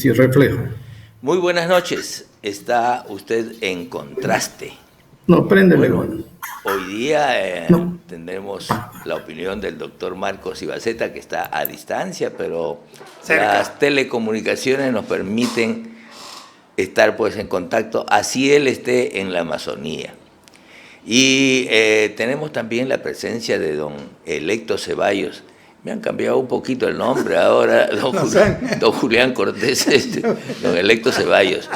análisis y reflejo. Muy buenas noches. Está usted en contraste. No, préndele, Bueno, bueno. hoy día No, tendremos la opinión del doctor Marcos Ibaceta, que está a distancia, pero Cerca. las telecomunicaciones nos permiten estar pues en contacto, así él esté en la Amazonía. Y tenemos también la presencia de don Electo Ceballos. Me han cambiado un poquito el nombre ahora, don Julián Cortés, don Electo Ceballos.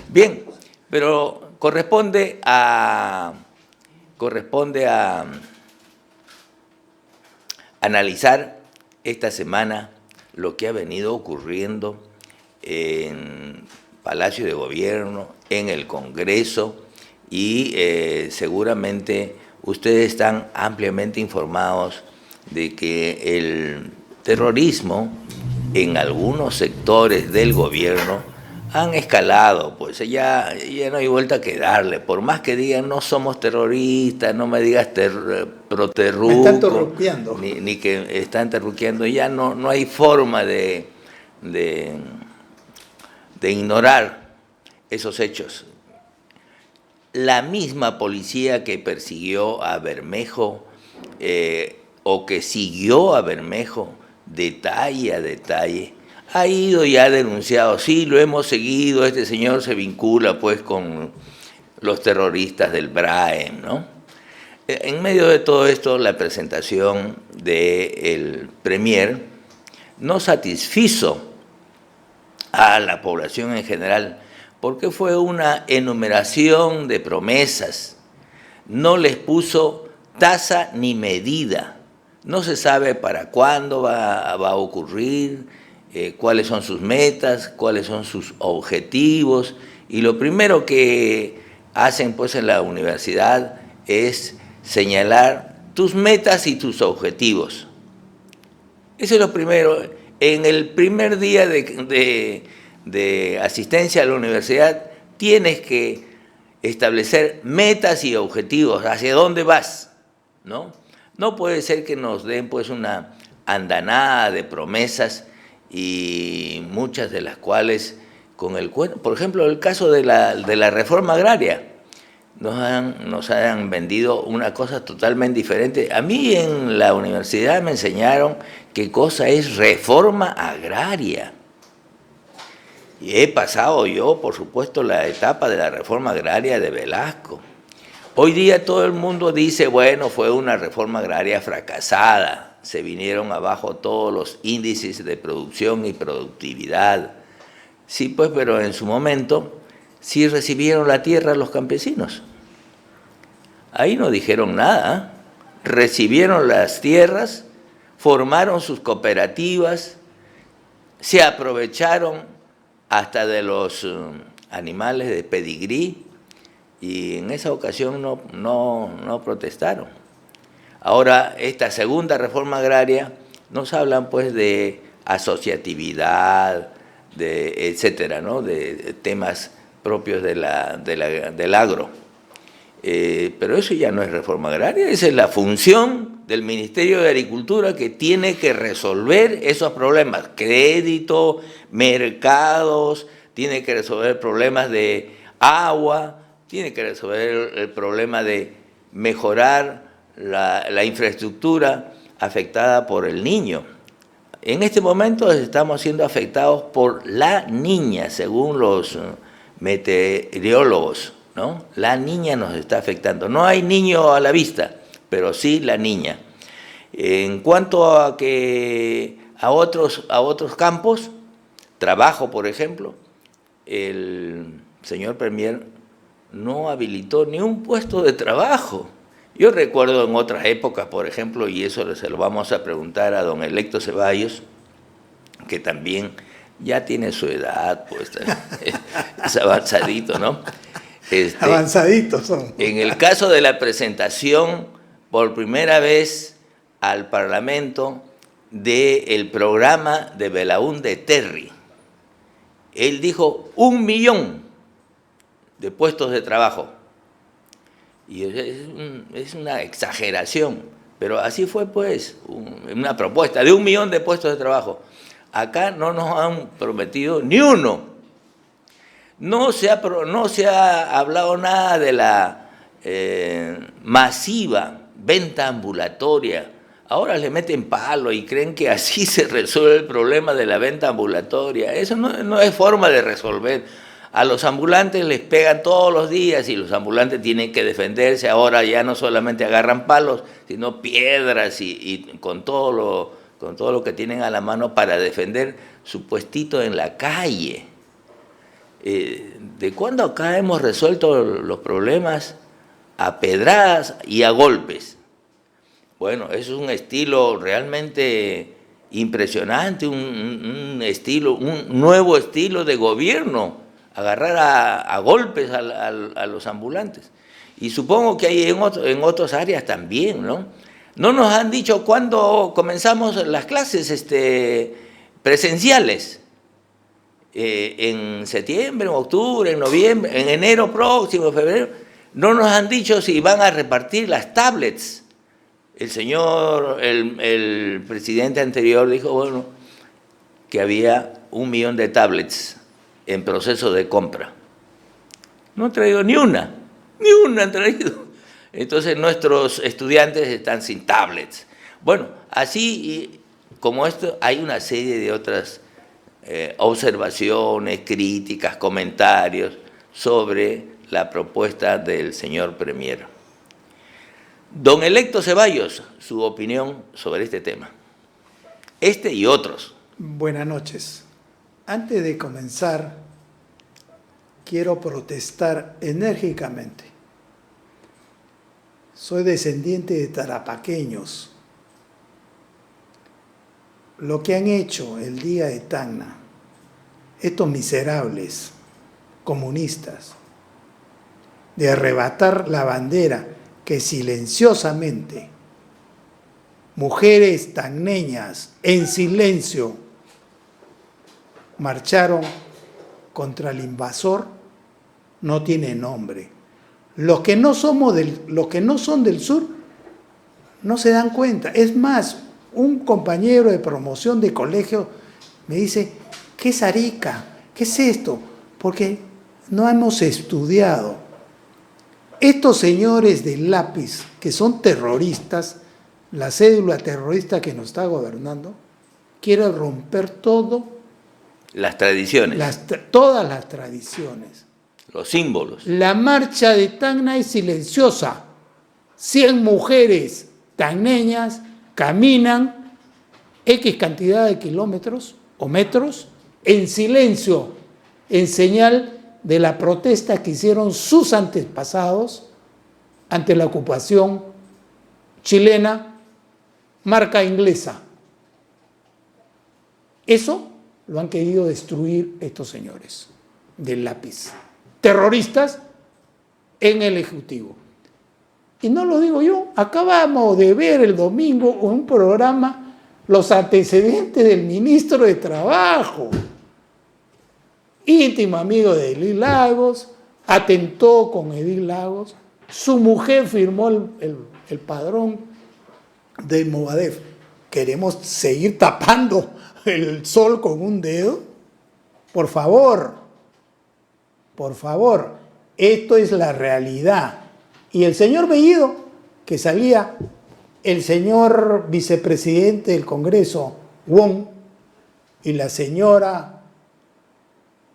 Bien, pero corresponde a analizar esta semana lo que ha venido ocurriendo en Palacio de Gobierno, en el Congreso, y seguramente ustedes están ampliamente informados de que el terrorismo en algunos sectores del gobierno han escalado, pues ya no hay vuelta que darle. Por más que digan no somos terroristas, no me digas proterruco, Me están terruqueando. ni que están terruqueando, ya no hay forma de ignorar esos hechos. La misma policía que persiguió a Bermejo o que siguió a Bermejo detalle a detalle, ha ido y ha denunciado, sí, lo hemos seguido, este señor se vincula pues con los terroristas del BRAEM, ¿no? En medio de todo esto, la presentación del Premier no satisfizo a la población en general, porque fue una enumeración de promesas, no les puso tasa ni medida, no se sabe para cuándo va a ocurrir, cuáles son sus metas, cuáles son sus objetivos, y lo primero que hacen pues en la universidad es señalar tus metas y tus objetivos. Eso es lo primero. En el primer día de asistencia a la universidad tienes que establecer metas y objetivos, hacia dónde vas, ¿no? No puede ser que nos den pues una andanada de promesas y muchas de las cuales con el cuento, por ejemplo, el caso de la reforma agraria, nos han vendido una cosa totalmente diferente. A mí en la universidad me enseñaron qué cosa es reforma agraria. Y he pasado yo, por supuesto, la etapa de la reforma agraria de Velasco. Hoy día todo el mundo dice, bueno, fue una reforma agraria fracasada. Se vinieron abajo todos los índices de producción y productividad. Sí, pues, pero en su momento sí recibieron la tierra los campesinos. Ahí no dijeron nada. Recibieron las tierras, formaron sus cooperativas, se aprovecharon hasta de los animales de pedigrí y en esa ocasión no protestaron. Ahora, esta segunda reforma agraria nos hablan pues de asociatividad, de etcétera, ¿no? De temas propios del agro. Pero eso ya no es reforma agraria, esa es la función del Ministerio de Agricultura, que tiene que resolver esos problemas, crédito, mercados, tiene que resolver problemas de agua, tiene que resolver el problema de mejorar la infraestructura afectada por el Niño. En este momento estamos siendo afectados por la Niña, según los meteorólogos, ¿no? La Niña nos está afectando. No hay niño a la vista, pero sí la Niña. En cuanto a otros campos, trabajo, por ejemplo, el señor Premier no habilitó ni un puesto de trabajo. Yo recuerdo en otras épocas, por ejemplo, y eso se lo vamos a preguntar a don Electo Ceballos, que también ya tiene su edad, pues es avanzadito, ¿no? Avanzaditos son. En el caso de la presentación, por primera vez al Parlamento, del programa de Belaúnde Terry, él dijo 1 millón de puestos de trabajo. Y es una exageración, pero así fue pues, una propuesta de 1 millón de puestos de trabajo. Acá no nos han prometido ni uno. No se ha hablado nada de la masiva venta ambulatoria. Ahora le meten palo y creen que así se resuelve el problema de la venta ambulatoria. Eso no es forma de resolver. A los ambulantes les pegan todos los días y los ambulantes tienen que defenderse. Ahora ya no solamente agarran palos, sino piedras y con todo lo que tienen a la mano para defender su puestito en la calle. ¿De cuándo acá hemos resuelto los problemas a pedradas y a golpes? Bueno, es un estilo realmente impresionante, un nuevo estilo de gobierno, agarrar a golpes a los ambulantes. Y supongo que hay en otras áreas también, ¿no? No nos han dicho cuándo comenzamos las clases presenciales. En septiembre, en octubre, en noviembre, en enero próximo, febrero. No nos han dicho si van a repartir las tablets. El presidente anterior dijo, bueno, que había 1 millón de tablets en proceso de compra. No han traído ni una han traído. Entonces nuestros estudiantes están sin tablets. Bueno, así como esto, hay una serie de otras observaciones, críticas, comentarios sobre la propuesta del señor Premier. Don Electo Ceballos, su opinión sobre este tema. Este y otros. Buenas noches. Antes de comenzar, quiero protestar enérgicamente. Soy descendiente de tarapaqueños. Lo que han hecho el día de Tacna, estos miserables comunistas, de arrebatar la bandera que silenciosamente mujeres tacneñas en silencio marcharon contra el invasor, no tiene nombre. Los que no son del sur no se dan cuenta. Es más, un compañero de promoción de colegio me dice, ¿qué es Arica? ¿Qué es esto? Porque no hemos estudiado. Estos señores del lápiz, que son terroristas, la cédula terrorista que nos está gobernando, quieren romper todo. Las tradiciones. Todas las tradiciones. Los símbolos. La marcha de Tacna es silenciosa. 100 mujeres tacneñas caminan X cantidad de kilómetros o metros en silencio, en señal de la protesta que hicieron sus antepasados ante la ocupación chilena, marca inglesa. Eso lo han querido destruir estos señores del lápiz, terroristas en el Ejecutivo. Y no lo digo yo, acabamos de ver el domingo en un programa los antecedentes del ministro de Trabajo, íntimo amigo de Edil Lagos, atentó con Edil Lagos, su mujer firmó el padrón de Movadef. ¿Queremos seguir tapando el sol con un dedo? Por favor, esto es la realidad. Y el señor Bellido, que salía, el señor vicepresidente del Congreso, Wong, y la señora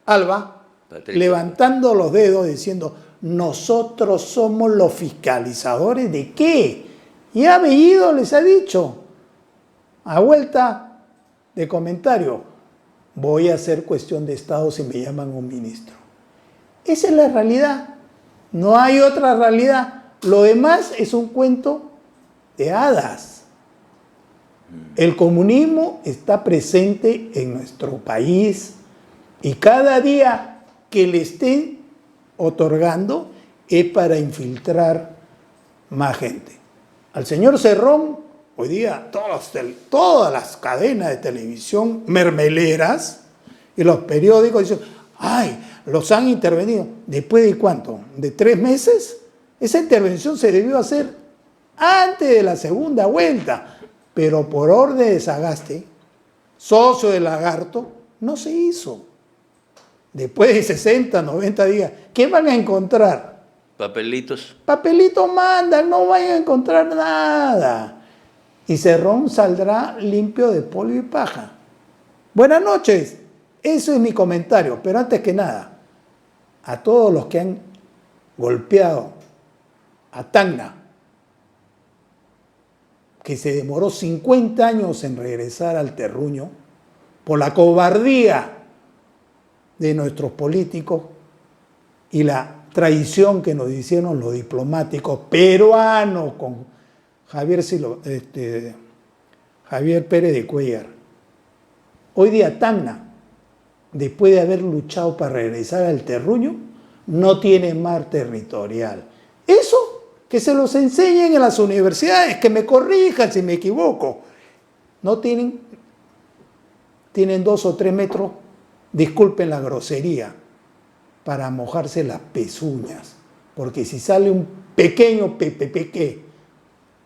Alba, Patricia, levantando los dedos diciendo, nosotros somos los fiscalizadores ¿de qué? Ya Bellido les ha dicho, a vuelta de comentario, voy a hacer cuestión de Estado si me llaman un ministro. Esa es la realidad, no hay otra realidad. Lo demás es un cuento de hadas. El comunismo está presente en nuestro país y cada día que le estén otorgando es para infiltrar más gente. Al señor Cerrón, hoy día todas las cadenas de televisión mermeleras y los periódicos dicen, ¡ay! Los han intervenido. ¿Después de cuánto? ¿De 3 meses? Esa intervención se debió hacer antes de la segunda vuelta, pero por orden de Sagasti socio de Lagarto, no se hizo. Después de 60, 90 días, ¿qué van a encontrar? Papelitos. Papelitos mandan, no van a encontrar nada. Y Cerrón saldrá limpio de polvo y paja. Buenas noches. Eso es mi comentario. Pero antes que nada, a todos los que han golpeado a Tacna, que se demoró 50 años en regresar al terruño por la cobardía de nuestros políticos y la traición que nos hicieron los diplomáticos peruanos con Javier Pérez de Cuellar. Hoy día Tacna, después de haber luchado para regresar al terruño, no tiene mar territorial. Eso que se los enseñen en las universidades, que me corrijan si me equivoco. No tienen 2 o 3 metros, disculpen la grosería, para mojarse las pezuñas. Porque si sale un pequeño pepepeque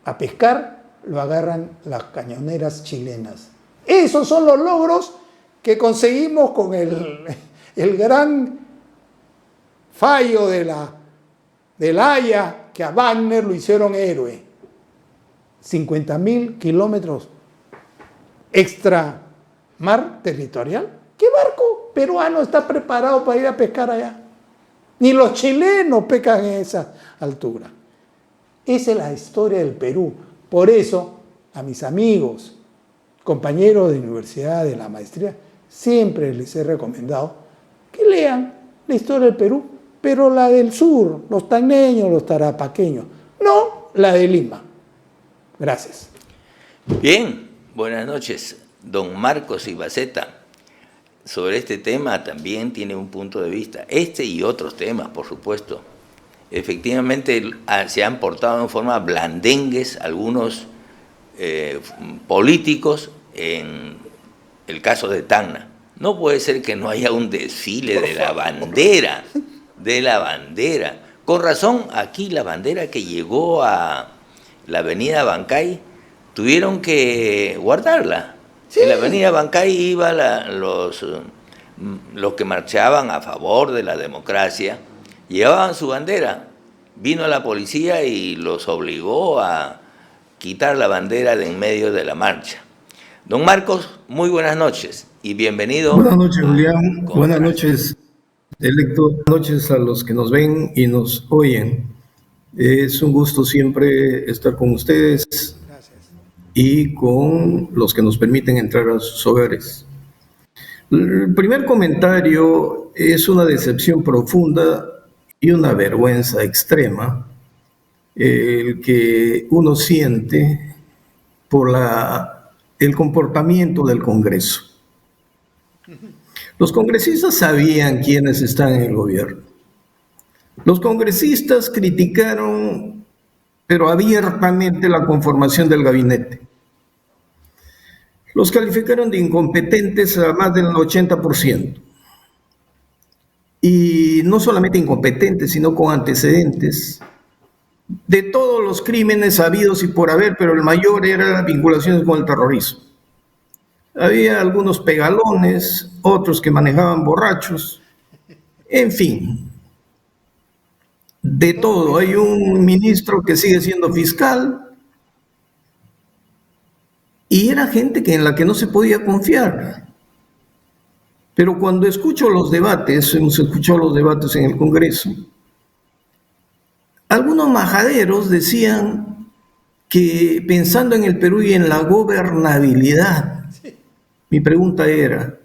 a pescar, lo agarran las cañoneras chilenas. Esos son los logros que conseguimos con el gran fallo de la Haya, que a Wagner lo hicieron héroe. 50.000 kilómetros extra mar territorial. ¿Qué barco peruano está preparado para ir a pescar allá? Ni los chilenos pescan en esa altura. Esa es la historia del Perú. Por eso, a mis amigos, compañeros de universidad, de la maestría, siempre les he recomendado que lean la historia del Perú, pero la del sur, los tacneños, los tarapaqueños, no la de Lima. Gracias. Bien, buenas noches. Don Marcos Ibaceta, sobre este tema también tiene un punto de vista. Este y otros temas, por supuesto. Efectivamente, se han portado en forma blandengues algunos políticos en el caso de Tacna. No puede ser que no haya un desfile de la bandera, Con razón, aquí la bandera que llegó a la avenida Bancay, tuvieron que guardarla. Sí. En la avenida Bancay iban los que marchaban a favor de la democracia, llevaban su bandera. Vino la policía y los obligó a quitar la bandera de en medio de la marcha. Don Marcos, muy buenas noches y bienvenido. Buenas noches, Julián. Buenas noches, electo. Buenas noches a los que nos ven y nos oyen. Es un gusto siempre estar con ustedes. Gracias. Y con los que nos permiten entrar a sus hogares. El primer comentario es una decepción profunda y una vergüenza extrema el que uno siente por el comportamiento del Congreso. Los congresistas sabían quiénes están en el gobierno. Los congresistas criticaron, pero abiertamente, la conformación del gabinete. Los calificaron de incompetentes a más del 80%. Y no solamente incompetentes, sino con antecedentes de todos los crímenes habidos y por haber, pero el mayor era vinculaciones con el terrorismo. Había algunos pegalones, otros que manejaban borrachos, en fin, de todo. Hay un ministro que sigue siendo fiscal y era gente en la que no se podía confiar. Pero cuando escucho los debates, hemos escuchado los debates en el Congreso, algunos majaderos decían que pensando en el Perú y en la gobernabilidad, mi pregunta era,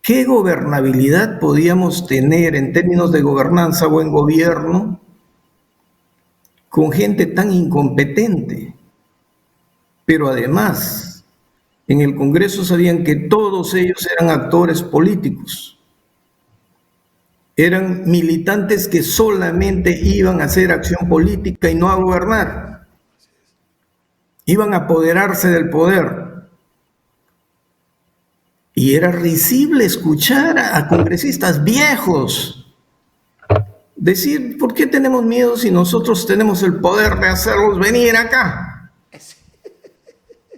¿qué gobernabilidad podíamos tener en términos de gobernanza o en gobierno con gente tan incompetente? Pero además, en el Congreso sabían que todos ellos eran actores políticos. Eran militantes que solamente iban a hacer acción política y no a gobernar. Iban a apoderarse del poder. Y era risible escuchar a congresistas viejos decir, ¿por qué tenemos miedo si nosotros tenemos el poder de hacerlos venir acá?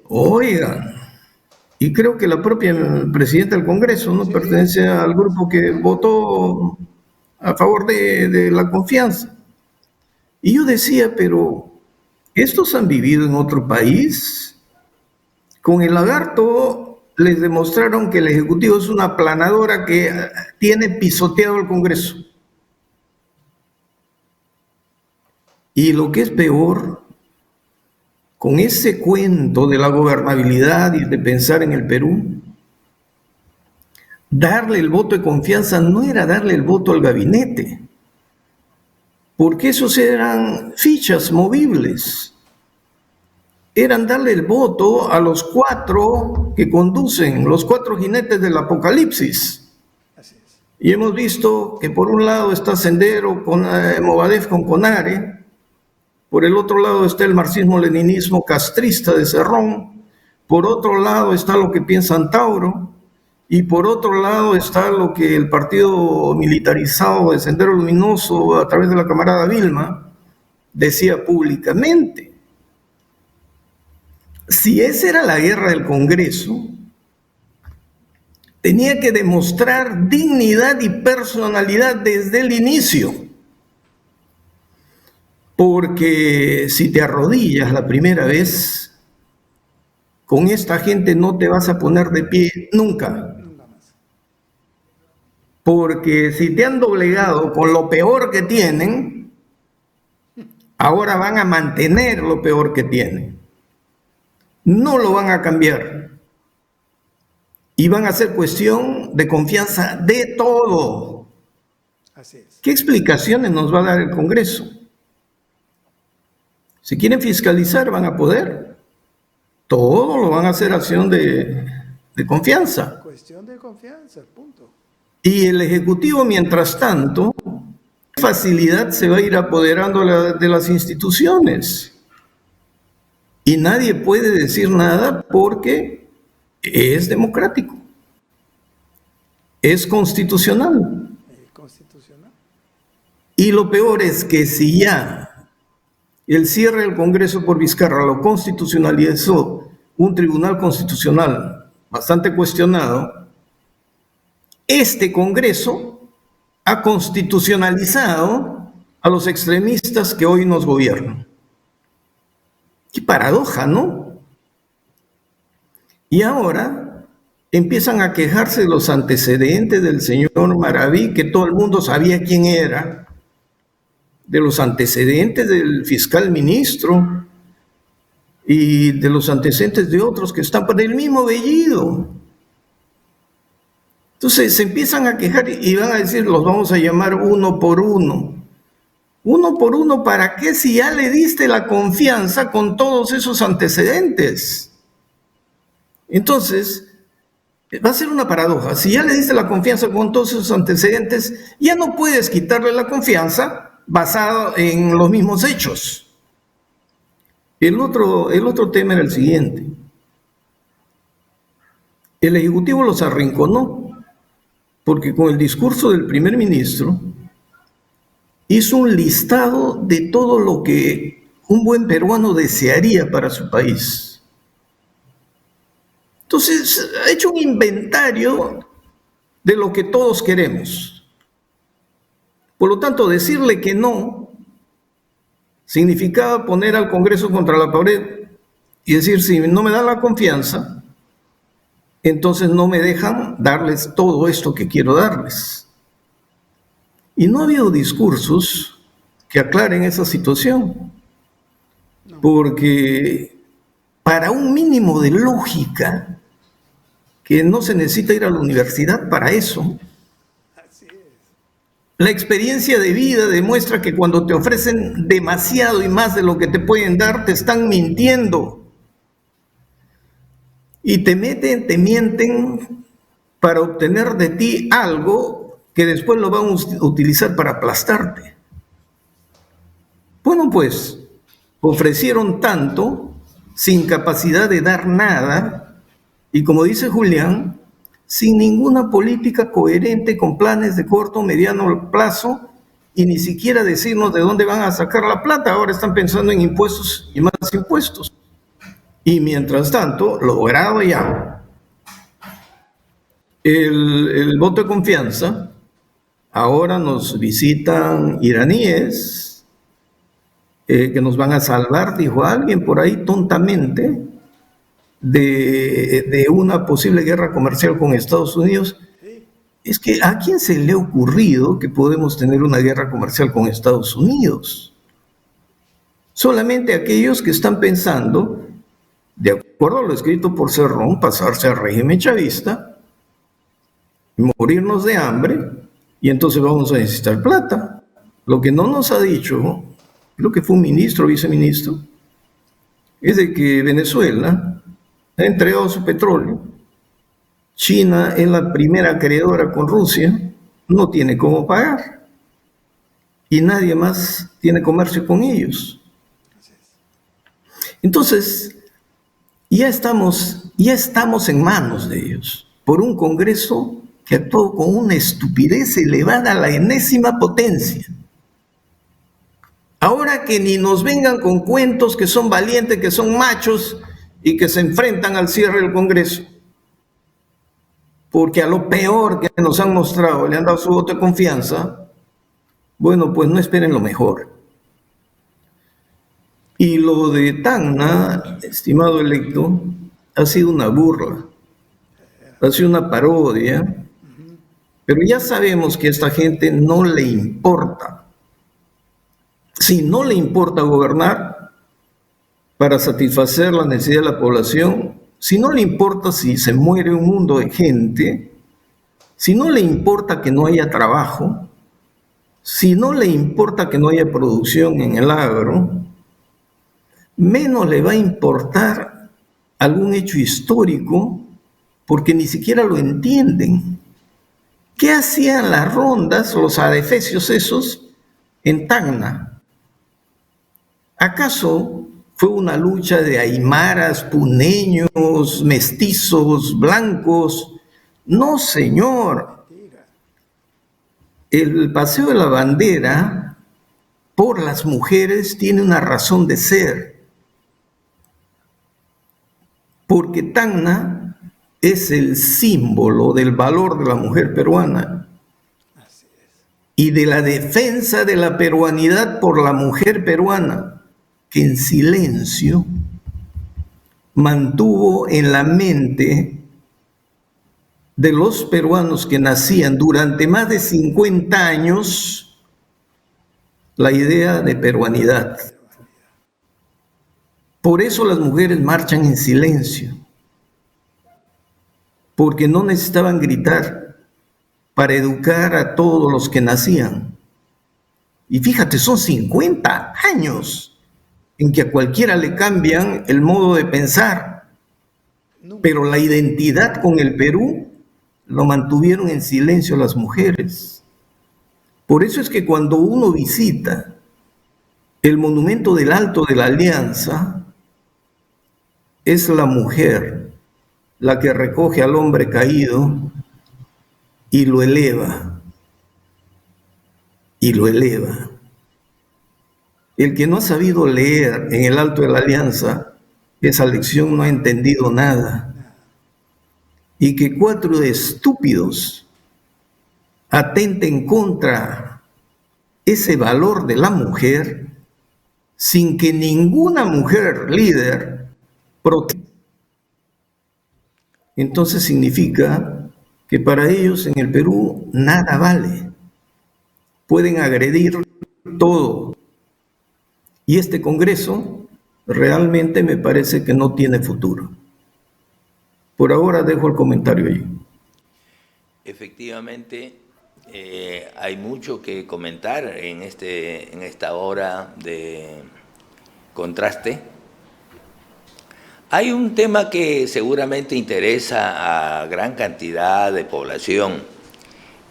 Oigan, y creo que la propia presidenta del Congreso, ¿no? Pertenece al grupo que votó a favor de la confianza. Y yo decía, pero estos han vivido en otro país. Con el lagarto les demostraron que el Ejecutivo es una aplanadora que tiene pisoteado el Congreso. Y lo que es peor, con ese cuento de la gobernabilidad y de pensar en el Perú, darle el voto de confianza no era darle el voto al gabinete, porque esos eran fichas movibles. Eran darle el voto a los 4 que conducen, los 4 jinetes del apocalipsis. Así es. Y hemos visto que por un lado está Sendero, con Movadef con Conare, por el otro lado está el marxismo-leninismo castrista de Cerrón, por otro lado está lo que piensa Antauro, y por otro lado está lo que el partido militarizado de Sendero Luminoso, a través de la camarada Vilma, decía públicamente. Si esa era la guerra del Congreso, tenía que demostrar dignidad y personalidad desde el inicio. Porque si te arrodillas la primera vez, con esta gente no te vas a poner de pie nunca. Porque si te han doblegado con lo peor que tienen, ahora van a mantener lo peor que tienen. No lo van a cambiar. Y van a ser cuestión de confianza de todo. Así es. ¿Qué explicaciones nos va a dar el Congreso? Si quieren fiscalizar, van a poder. Todo lo van a hacer acción de confianza. Cuestión de confianza, punto. Y el Ejecutivo, mientras tanto, con facilidad se va a ir apoderando de las instituciones. Y nadie puede decir nada porque es democrático. Es constitucional. Constitucional. Y lo peor es que si ya el cierre del Congreso por Vizcarra lo constitucionalizó un tribunal constitucional bastante cuestionado, este Congreso ha constitucionalizado a los extremistas que hoy nos gobiernan. Qué paradoja, ¿no? Y ahora empiezan a quejarse de los antecedentes del señor Maraví, que todo el mundo sabía quién era, de los antecedentes del fiscal ministro y de los antecedentes de otros que están por el mismo apellido. Entonces se empiezan a quejar y van a decir, los vamos a llamar uno por uno. ¿Uno por uno para qué si ya le diste la confianza con todos esos antecedentes? Entonces, va a ser una paradoja. Si ya le diste la confianza con todos esos antecedentes, ya no puedes quitarle la confianza basado en los mismos hechos. El otro tema era el siguiente. El Ejecutivo los arrinconó, porque con el discurso del primer ministro hizo un listado de todo lo que un buen peruano desearía para su país. Entonces, ha hecho un inventario de lo que todos queremos. Por lo tanto, decirle que no significaba poner al Congreso contra la pared y decir, si no me dan la confianza, entonces no me dejan darles todo esto que quiero darles. Y no ha habido discursos que aclaren esa situación, porque para un mínimo de lógica, que no se necesita ir a la universidad para eso, la experiencia de vida demuestra que cuando te ofrecen demasiado y más de lo que te pueden dar, te están mintiendo. Y te mienten para obtener de ti algo que después lo van a utilizar para aplastarte. Bueno, pues, ofrecieron tanto, sin capacidad de dar nada, y como dice Julián, sin ninguna política coherente con planes de corto o mediano plazo, y ni siquiera decirnos de dónde van a sacar la plata. Ahora están pensando en impuestos y más impuestos. Y mientras tanto, logrado ya el voto de confianza, ahora nos visitan iraníes que nos van a salvar, dijo alguien por ahí tontamente, de una posible guerra comercial con Estados Unidos. Es que ¿a quién se le ha ocurrido que podemos tener una guerra comercial con Estados Unidos? Solamente aquellos que están pensando, de acuerdo a lo escrito por Cerrón, pasarse al régimen chavista, morirnos de hambre, y entonces vamos a necesitar plata. Lo que no nos ha dicho, creo que fue un ministro o viceministro, es de que Venezuela ha entregado su petróleo. China es la primera acreedora con Rusia, no tiene cómo pagar. Y nadie más tiene comercio con ellos. Entonces, ya estamos en manos de ellos, por un Congreso que actuó con una estupidez elevada a la enésima potencia. Ahora que ni nos vengan con cuentos que son valientes, que son machos y que se enfrentan al cierre del Congreso. Porque a lo peor que nos han mostrado, le han dado su voto de confianza, bueno, pues no esperen lo mejor. Y lo de Tacna, estimado electo, ha sido una burla, ha sido una parodia, pero ya sabemos que a esta gente no le importa. Si no le importa gobernar para satisfacer la necesidad de la población, si no le importa si se muere un mundo de gente, si no le importa que no haya trabajo, si no le importa que no haya producción en el agro, menos le va a importar algún hecho histórico porque ni siquiera lo entienden. ¿Qué hacían las rondas, los adefesios esos, en Tacna? ¿Acaso fue una lucha de aymaras, puneños, mestizos, blancos? No, señor. El paseo de la bandera por las mujeres tiene una razón de ser. Porque Tacna es el símbolo del valor de la mujer peruana y de la defensa de la peruanidad por la mujer peruana, que en silencio mantuvo en la mente de los peruanos que nacían durante más de 50 años la idea de peruanidad. Por eso las mujeres marchan en silencio, porque no necesitaban gritar para educar a todos los que nacían. Y fíjate, son 50 años en que a cualquiera le cambian el modo de pensar, pero la identidad con el Perú lo mantuvieron en silencio las mujeres. Por eso es que cuando uno visita el monumento del Alto de la Alianza, es la mujer la que recoge al hombre caído y lo eleva. Y lo eleva. El que no ha sabido leer en el Alto de la Alianza esa lección no ha entendido nada. Y que 4 estúpidos atenten contra ese valor de la mujer sin que ninguna mujer líder proteste. Entonces significa que para ellos en el Perú nada vale. Pueden agredir todo. Y este Congreso realmente me parece que no tiene futuro. Por ahora dejo el comentario ahí. Efectivamente, hay mucho que comentar en esta hora de contraste. Hay un tema que seguramente interesa a gran cantidad de población,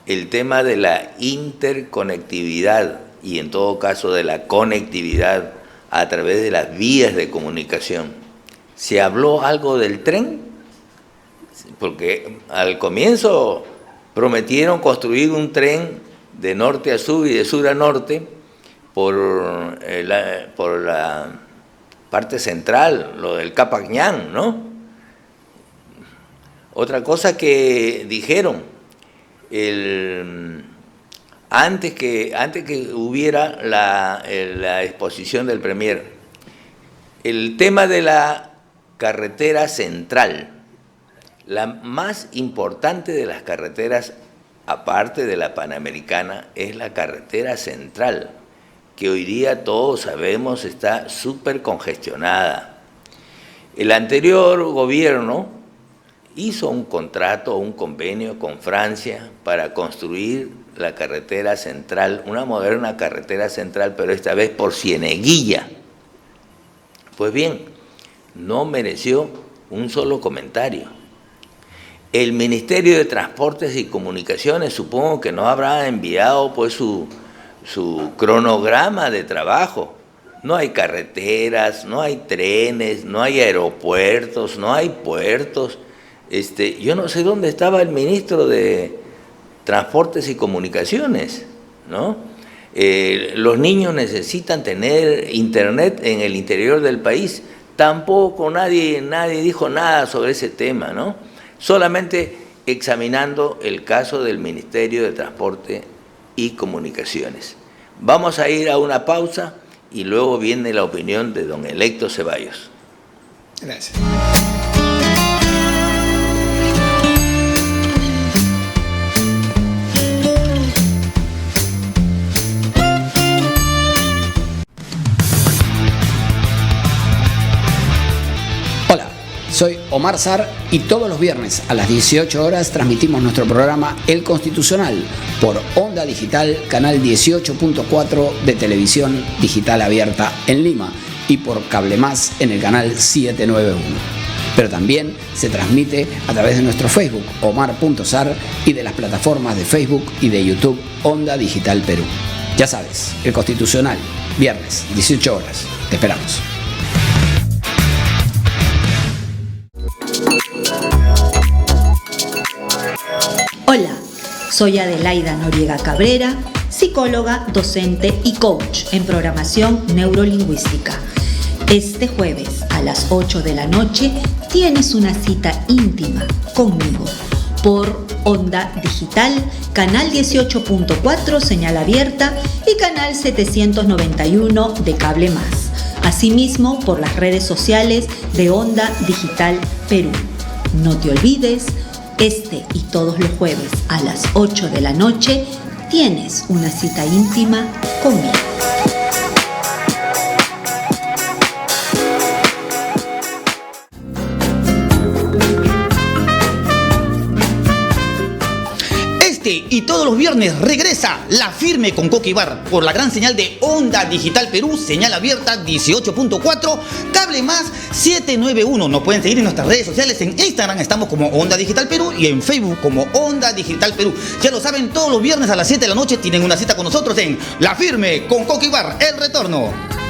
el tema de la interconectividad y en todo caso de la conectividad a través de las vías de comunicación. ¿Se habló algo del tren? Porque al comienzo prometieron construir un tren de norte a sur y de sur a norte por la parte central, lo del Capañán, ¿no? Otra cosa que dijeron, antes que hubiera la exposición del Premier, el tema de la carretera central, la más importante de las carreteras, aparte de la Panamericana, es la carretera central, que hoy día todos sabemos está súper congestionada. El anterior gobierno hizo un contrato, un convenio con Francia para construir la carretera central, una moderna carretera central, pero esta vez por Cieneguilla. Pues bien, no mereció un solo comentario. El Ministerio de Transportes y Comunicaciones supongo que no habrá enviado pues su cronograma de trabajo. No hay carreteras, no hay trenes, no hay aeropuertos, no hay puertos. Yo no sé dónde estaba el ministro de Transportes y Comunicaciones, ¿no? Los niños necesitan tener internet en el interior del país. Tampoco nadie dijo nada sobre ese tema, ¿no? Solamente examinando el caso del Ministerio de Transporte y Comunicaciones. Vamos a ir a una pausa y luego viene la opinión de don Electo Ceballos. Gracias. Hola, soy Omar Sar y todos los viernes a las 18 horas transmitimos nuestro programa El Constitucional por Onda Digital, canal 18.4 de televisión digital abierta en Lima y por Cable Más en el canal 791. Pero también se transmite a través de nuestro Facebook Omar.Sar y de las plataformas de Facebook y de YouTube Onda Digital Perú. Ya sabes, El Constitucional, viernes, 18 horas. Te esperamos. Hola, soy Adelaida Noriega Cabrera, psicóloga, docente y coach en programación neurolingüística. Este jueves a las 8 de la noche tienes una cita íntima conmigo por Onda Digital, canal 18.4 señal abierta y canal 791 de Cable Más. Asimismo por las redes sociales de Onda Digital Perú. No te olvides, este y todos los jueves a las 8 de la noche tienes una cita íntima conmigo. Y todos los viernes regresa La Firme con Coqui Bar por la gran señal de Onda Digital Perú, señal abierta 18.4, Cable Más 791. Nos pueden seguir en nuestras redes sociales. En Instagram estamos como Onda Digital Perú y en Facebook como Onda Digital Perú. Ya lo saben, todos los viernes a las 7 de la noche tienen una cita con nosotros en La Firme con Coqui Bar, el retorno.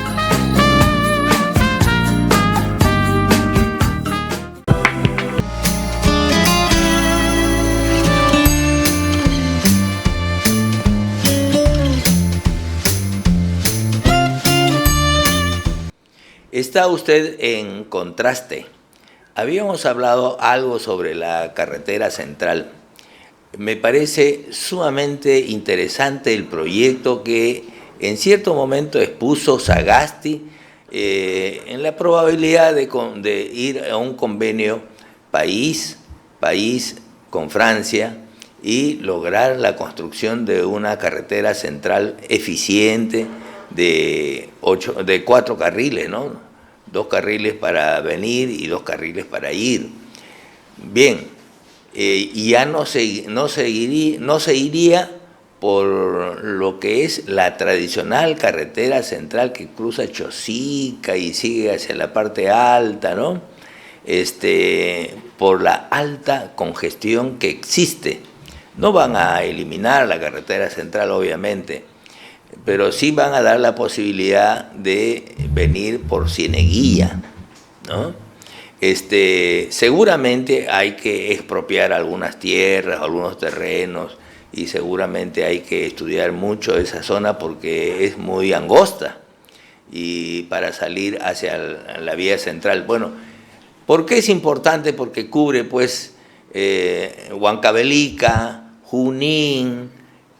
Está usted en contraste. Habíamos hablado algo sobre la carretera central. Me parece sumamente interesante el proyecto que en cierto momento expuso Sagasti en la probabilidad de ir a un convenio país con Francia y lograr la construcción de una carretera central eficiente de 4 carriles, ¿no? 2 carriles para venir y 2 carriles para ir. Bien, y ya no se iría por lo que es la tradicional carretera central que cruza Chosica y sigue hacia la parte alta, ¿no? Por la alta congestión que existe. No van a eliminar la carretera central, obviamente, pero sí van a dar la posibilidad de venir por Cieneguilla, ¿no? Seguramente hay que expropiar algunas tierras, algunos terrenos, y seguramente hay que estudiar mucho esa zona porque es muy angosta y para salir hacia la vía central. Bueno, ¿por qué es importante? Porque cubre pues Huancavelica, Junín,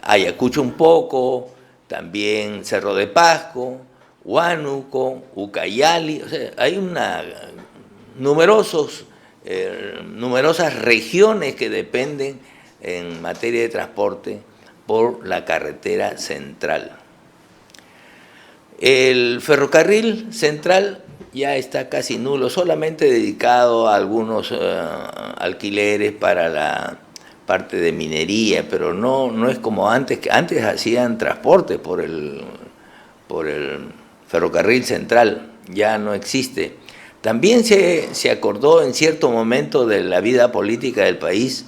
Ayacucho un poco, también Cerro de Pasco, Huánuco, Ucayali. O sea, hay numerosas regiones que dependen en materia de transporte por la carretera central. El ferrocarril central ya está casi nulo, solamente dedicado a algunos alquileres para la parte de minería, pero no es como antes, que antes hacían transporte por el ferrocarril central, ya no existe. También se acordó en cierto momento de la vida política del país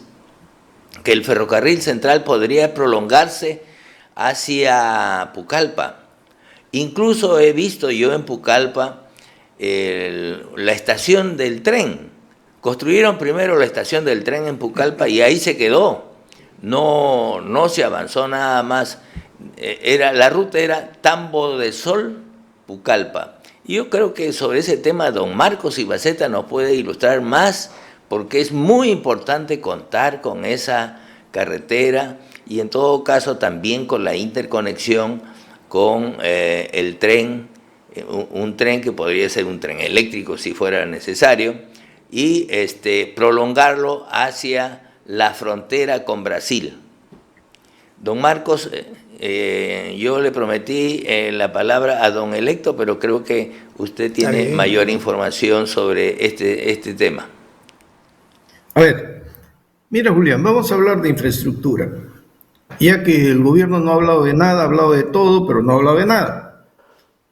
que el ferrocarril central podría prolongarse hacia Pucallpa. Incluso he visto yo en Pucallpa la estación del tren. Construyeron primero la estación del tren en Pucallpa y ahí se quedó. No se avanzó nada más. La ruta era Tambo de Sol, Pucallpa. Y yo creo que sobre ese tema don Marcos Ibaceta nos puede ilustrar más, porque es muy importante contar con esa carretera y en todo caso también con la interconexión con el tren, un tren que podría ser un tren eléctrico si fuera necesario, y prolongarlo hacia la frontera con Brasil. Don Marcos, yo le prometí la palabra a don electo, pero creo que usted tiene mayor información sobre este tema. A ver, mira Julián, vamos a hablar de infraestructura, ya que el gobierno no ha hablado de nada, ha hablado de todo, pero no ha hablado de nada.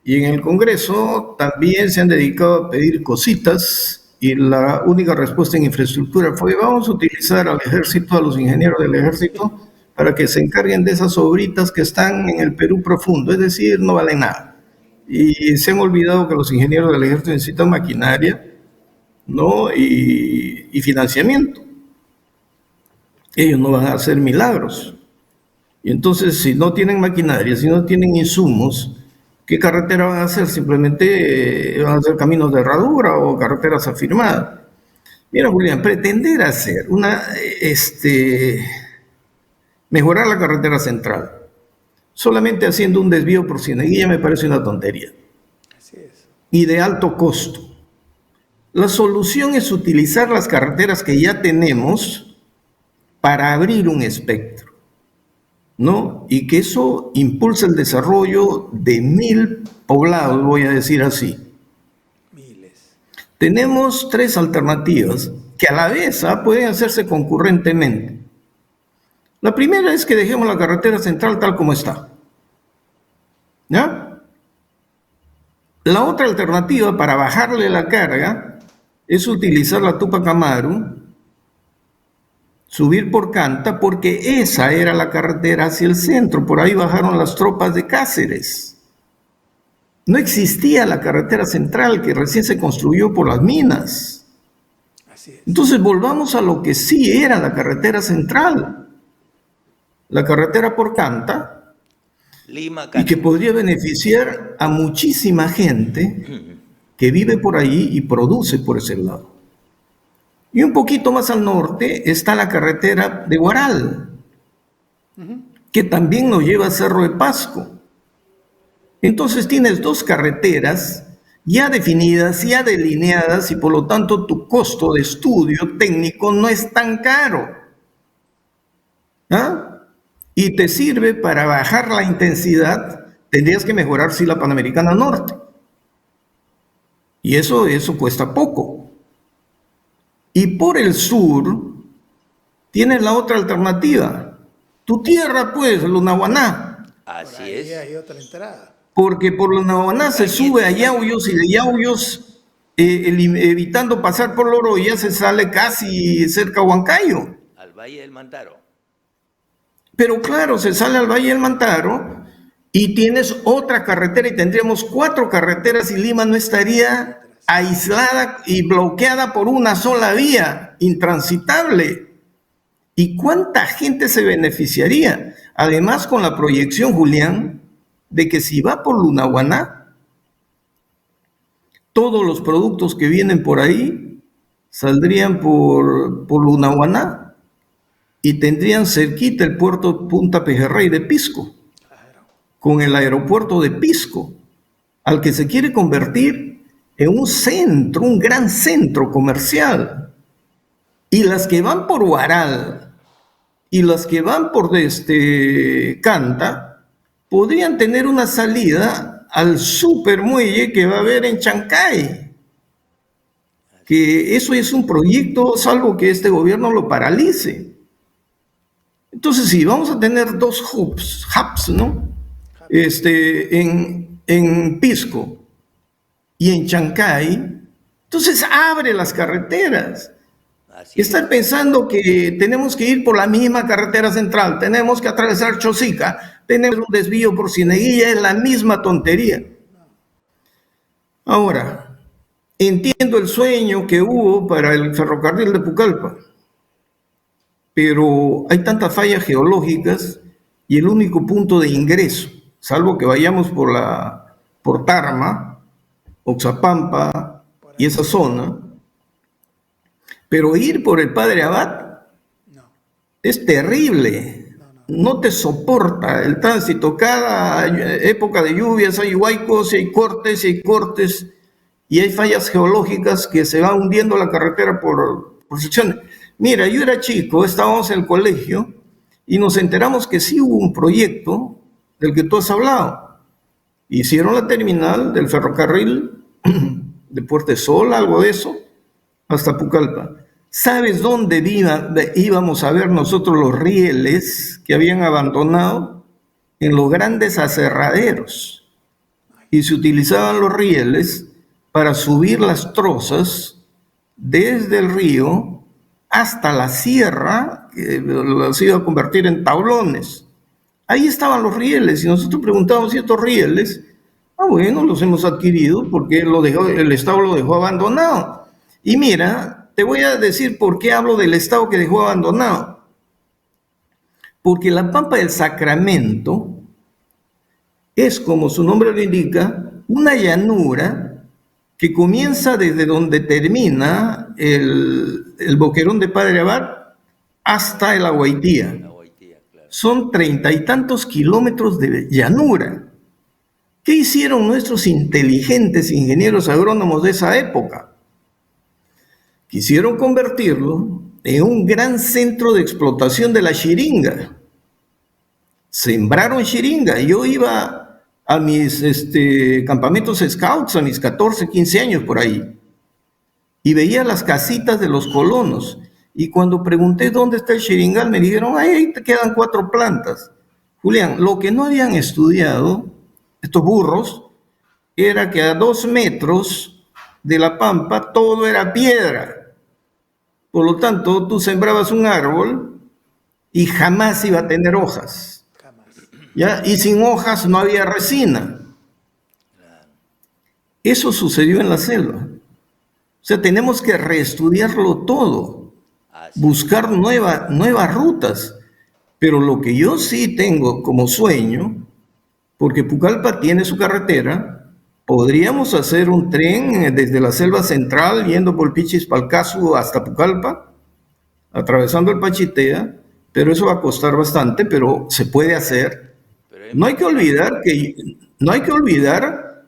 Y en el Congreso también se han dedicado a pedir cositas y la única respuesta en infraestructura fue: vamos a utilizar al ejército, a los ingenieros del ejército, para que se encarguen de esas obritas que están en el Perú profundo, es decir, no valen nada. Y se han olvidado que los ingenieros del ejército necesitan maquinaria, ¿no? y financiamiento. Ellos no van a hacer milagros. Y entonces, si no tienen maquinaria, si no tienen insumos, ¿qué carretera van a hacer? Simplemente van a hacer caminos de herradura o carreteras afirmadas. Mira, Julián, pretender hacer mejorar la carretera central solamente haciendo un desvío por Cieneguilla me parece una tontería. Así es. Y de alto costo. La solución es utilizar las carreteras que ya tenemos para abrir un espectro, ¿no? Y que eso impulse el desarrollo de 1000 poblados, voy a decir así. Miles. Tenemos 3 alternativas que a la vez pueden hacerse concurrentemente. La primera es que dejemos la carretera central tal como está, ¿ya? La otra alternativa para bajarle la carga es utilizar la Tupac Amaru, subir por Canta, porque esa era la carretera hacia el centro, por ahí bajaron las tropas de Cáceres. No existía la carretera central que recién se construyó por las minas. Así es. Entonces volvamos a lo que sí era la carretera central, la carretera por Canta, Lima, y que podría beneficiar a muchísima gente que vive por ahí y produce por ese lado. Y un poquito más al norte está la carretera de Huaral, que también nos lleva a Cerro de Pasco. Entonces tienes 2 carreteras ya definidas, ya delineadas, y por lo tanto tu costo de estudio técnico no es tan caro. ¿Ah? Y te sirve para bajar la intensidad. Tendrías que mejorar sí la Panamericana Norte. Y eso cuesta poco. Y por el sur tienes la otra alternativa. Tu tierra, pues, Lunahuaná. Así Ahí es. hay otra entrada. Porque por Lunahuaná se sube a Yauyos y de Yauyos, evitando pasar por Loroya, se sale casi cerca a Huancayo. Al Valle del Mantaro. Pero claro, se sale al Valle del Mantaro y tienes otra carretera y tendríamos 4 carreteras y Lima no estaría aislada y bloqueada por una sola vía, intransitable. ¿Y cuánta gente se beneficiaría? Además, con la proyección, Julián, de que si va por Lunahuaná, todos los productos que vienen por ahí saldrían por Lunahuaná y tendrían cerquita el puerto Punta Pejerrey de Pisco, con el aeropuerto de Pisco, al que se quiere convertir en un centro, un gran centro comercial. Y las que van por Huaral y las que van por Canta podrían tener una salida al supermuelle que va a haber en Chancay. Que eso es un proyecto, salvo que este gobierno lo paralice. Entonces, sí, vamos a tener dos hubs, ¿no? En Pisco y en Chancay. Entonces, abre las carreteras. Estar pensando que tenemos que ir por la misma carretera central, tenemos que atravesar Chosica, tenemos un desvío por Cieneguilla, es la misma tontería. Ahora, entiendo el sueño que hubo para el ferrocarril de Pucallpa, pero hay tantas fallas geológicas y el único punto de ingreso, salvo que vayamos por Tarma, Oxapampa y esa zona, pero ir por el Padre Abad es terrible, no te soporta el tránsito. Cada época de lluvias hay huaicos, hay cortes, y hay fallas geológicas que se va hundiendo la carretera por secciones. Mira, yo era chico, estábamos en el colegio y nos enteramos que sí hubo un proyecto del que tú has hablado. Hicieron la terminal del ferrocarril de Puerto Sol, algo de eso, hasta Pucallpa. ¿Sabes dónde íbamos a ver nosotros los rieles que habían abandonado? En los grandes aserraderos. Y se utilizaban los rieles para subir las trozas desde el río hasta la sierra, que las iba a convertir en tablones. Ahí estaban los rieles y nosotros preguntábamos si estos rieles, bueno, los hemos adquirido porque el Estado lo dejó abandonado. Y mira, te voy a decir por qué hablo del Estado que dejó abandonado. Porque la Pampa del Sacramento es, como su nombre lo indica, una llanura que comienza desde donde termina el boquerón de Padre Abad hasta el Aguaitía. Son 30 y tantos kilómetros de llanura. ¿Qué hicieron nuestros inteligentes ingenieros agrónomos de esa época? Quisieron convertirlo en un gran centro de explotación de la chiringa. Sembraron chiringa. Yo iba a mis campamentos scouts a mis 14, 15 años por ahí y veía las casitas de los colonos. Y cuando pregunté dónde está el chiringal, me dijeron, ahí te quedan 4 plantas. Julián, lo que no habían estudiado estos burros era que a 2 metros de la pampa todo era piedra. Por lo tanto, tú sembrabas un árbol y jamás iba a tener hojas. ¿Ya? Y sin hojas no había resina. Eso sucedió en la selva. O sea, tenemos que reestudiarlo todo, buscar nuevas rutas. Pero lo que yo sí tengo como sueño, porque Pucallpa tiene su carretera, podríamos hacer un tren desde la selva central, yendo por Pichispalcazu hasta Pucallpa, atravesando el Pachitea, pero eso va a costar bastante, pero se puede hacer. No hay que olvidar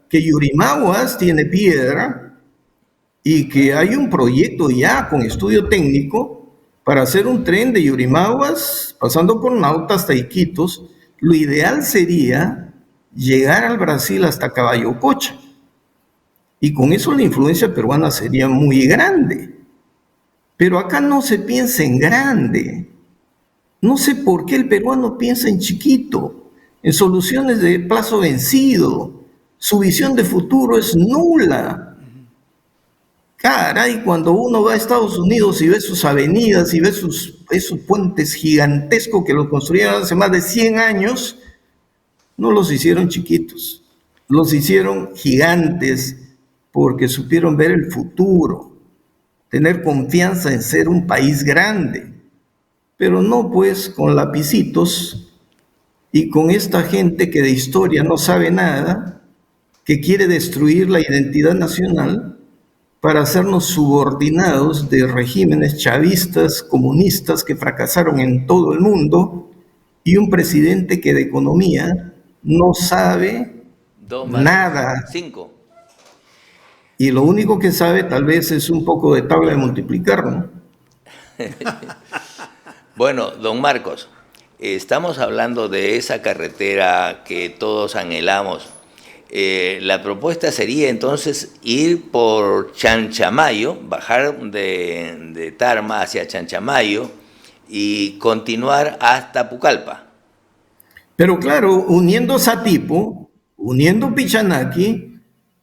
que Yurimaguas tiene piedra y que hay un proyecto ya con estudio técnico para hacer un tren de Yurimaguas, pasando por Nauta hasta Iquitos. Lo ideal sería llegar al Brasil hasta Caballococha. Y con eso la influencia peruana sería muy grande. Pero acá no se piensa en grande. No sé por qué el peruano piensa en chiquito, en soluciones de plazo vencido. Su visión de futuro es nula. Caray, cuando uno va a Estados Unidos y ve sus avenidas y ve esos puentes gigantescos que los construyeron hace más de 100 años, no los hicieron chiquitos, los hicieron gigantes porque supieron ver el futuro, tener confianza en ser un país grande, pero no pues con lapicitos y con esta gente que de historia no sabe nada, que quiere destruir la identidad nacional, para hacernos subordinados de regímenes chavistas, comunistas que fracasaron en todo el mundo, y un presidente que de economía no sabe nada. 5. Y lo único que sabe tal vez es un poco de tabla de multiplicar, ¿no? Bueno, don Marcos, estamos hablando de esa carretera que todos anhelamos. La propuesta sería entonces ir por Chanchamayo, bajar de Tarma hacia Chanchamayo y continuar hasta Pucallpa. Pero claro, uniendo Satipo, uniendo Pichanaki,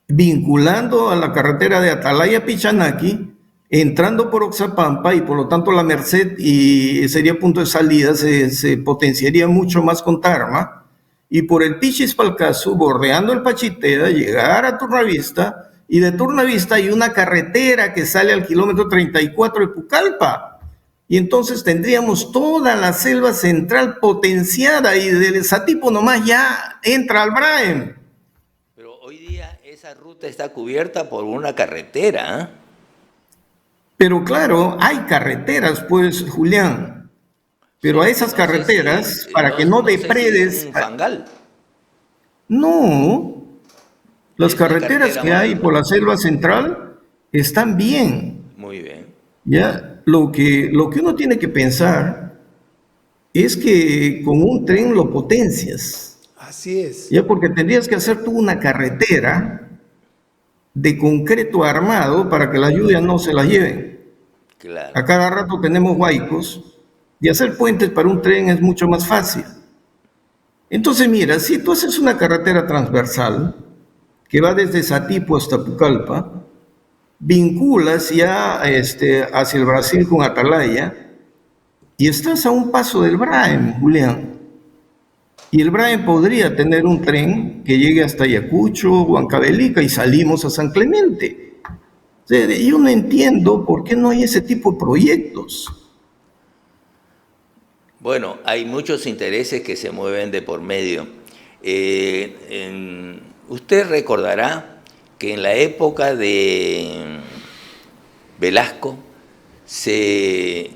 vinculando a la carretera de Atalaya-Pichanaki, entrando por Oxapampa y por lo tanto la Merced y sería punto de salida, se potenciaría mucho más con Tarma, y por el Pichispalcazu, bordeando el Pachiteda, llegar a Turnavista, y de Turnavista hay una carretera que sale al kilómetro 34 de Pucallpa, y entonces tendríamos toda la selva central potenciada, y del Satipo nomás ya entra al Braem. Pero hoy día esa ruta está cubierta por una carretera, ¿eh? Pero claro, hay carreteras, pues, Julián. Pero sí, a esas carreteras, para que no depredes... un fangal. No, las carreteras que hay por la selva central están bien. Muy bien. Ya, lo que uno tiene que pensar es que con un tren lo potencias. Así es. Ya, porque tendrías que hacer tú una carretera de concreto armado para que la lluvia no se la lleven. Claro. A cada rato tenemos huaicos y hacer puentes para un tren es mucho más fácil. Entonces, mira, si tú haces una carretera transversal que va desde Satipo hasta Pucallpa, vinculas ya hacia el Brasil con Atalaya y estás a un paso del Braem, Julián. Y el Braem podría tener un tren que llegue hasta Ayacucho, Huancavelica y salimos a San Clemente. O sea, yo no entiendo por qué no hay ese tipo de proyectos. Bueno, hay muchos intereses que se mueven de por medio. Usted recordará que en la época de Velasco se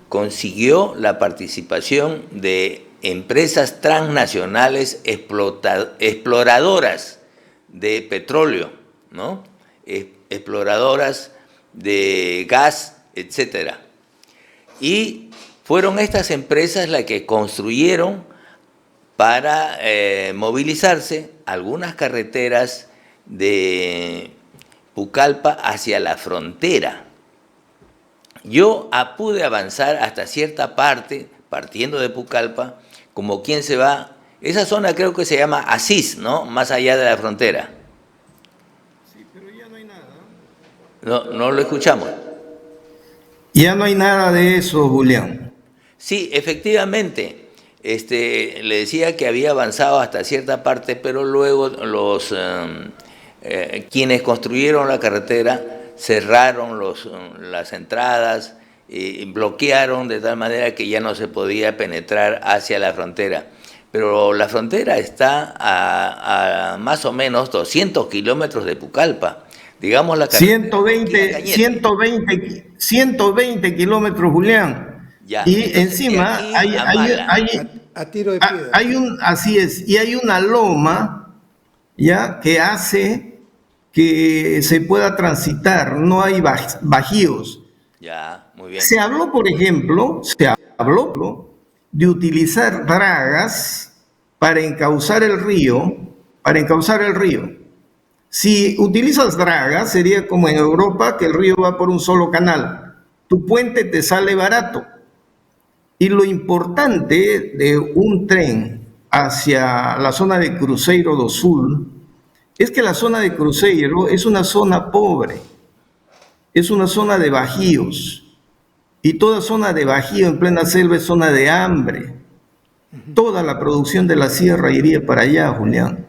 consiguió la participación de empresas transnacionales exploradoras de petróleo, ¿no? Exploradoras de gas, etcétera. Y fueron estas empresas las que construyeron para movilizarse algunas carreteras de Pucallpa hacia la frontera. Yo pude avanzar hasta cierta parte, partiendo de Pucallpa, como quien se va. Esa zona creo que se llama Asís, ¿no? Más allá de la frontera. Sí, pero ya no hay nada. No lo escuchamos. Ya no hay nada de eso, Julián. Sí, efectivamente. Le decía que había avanzado hasta cierta parte, pero luego quienes construyeron la carretera cerraron las entradas y bloquearon de tal manera que ya no se podía penetrar hacia la frontera. Pero la frontera está a más o menos 200 kilómetros de Pucallpa. Digamos la carretera 120 kilómetros, Julián. Ya, y encima A tiro de piedra. Así es, y hay una loma ya que hace que se pueda transitar, no hay bajíos. Ya, muy bien. Se habló, por ejemplo, de utilizar dragas para encauzar el río, Si utilizas dragas, sería como en Europa, que el río va por un solo canal. Tu puente te sale barato. Y lo importante de un tren hacia la zona de Cruzeiro do Sul es que la zona de Cruzeiro es una zona pobre, es una zona de bajíos, y toda zona de bajío en plena selva es zona de hambre. Toda la producción de la sierra iría para allá, Julián,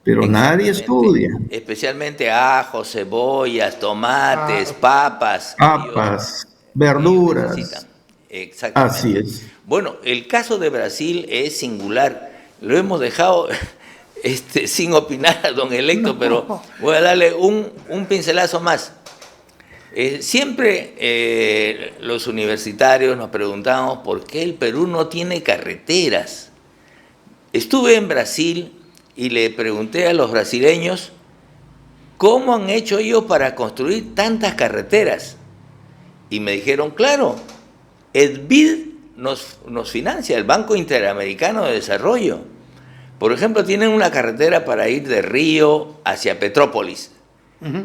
pero nadie estudia. Especialmente ajos, cebollas, tomates, papas, verduras. Exactamente. Así es. Bueno, el caso de Brasil es singular. Lo hemos dejado sin opinar a don Electo, pero voy a darle un pincelazo más. Siempre los universitarios nos preguntamos por qué el Perú no tiene carreteras. Estuve en Brasil y le pregunté a los brasileños cómo han hecho ellos para construir tantas carreteras. Y me dijeron, claro, el BID nos financia, el Banco Interamericano de Desarrollo. Por ejemplo, tienen una carretera para ir de Río hacia Petrópolis.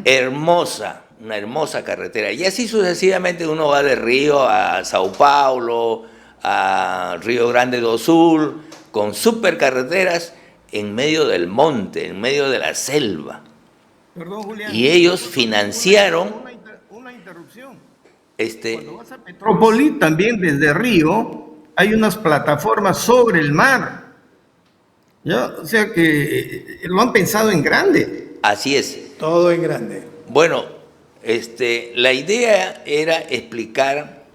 Hermosa, una hermosa carretera. Y así sucesivamente uno va de Río a Sao Paulo, a Río Grande do Sul, con supercarreteras en medio del monte, en medio de la selva. Perdón, Julián. Y ellos financiaron... Una interrupción. Este, Cuando vas a Petrópolis, también desde Río, hay unas plataformas sobre el mar. ¿Ya? O sea que lo han pensado en grande. así es. Todo en grande. Bueno, la idea era explicar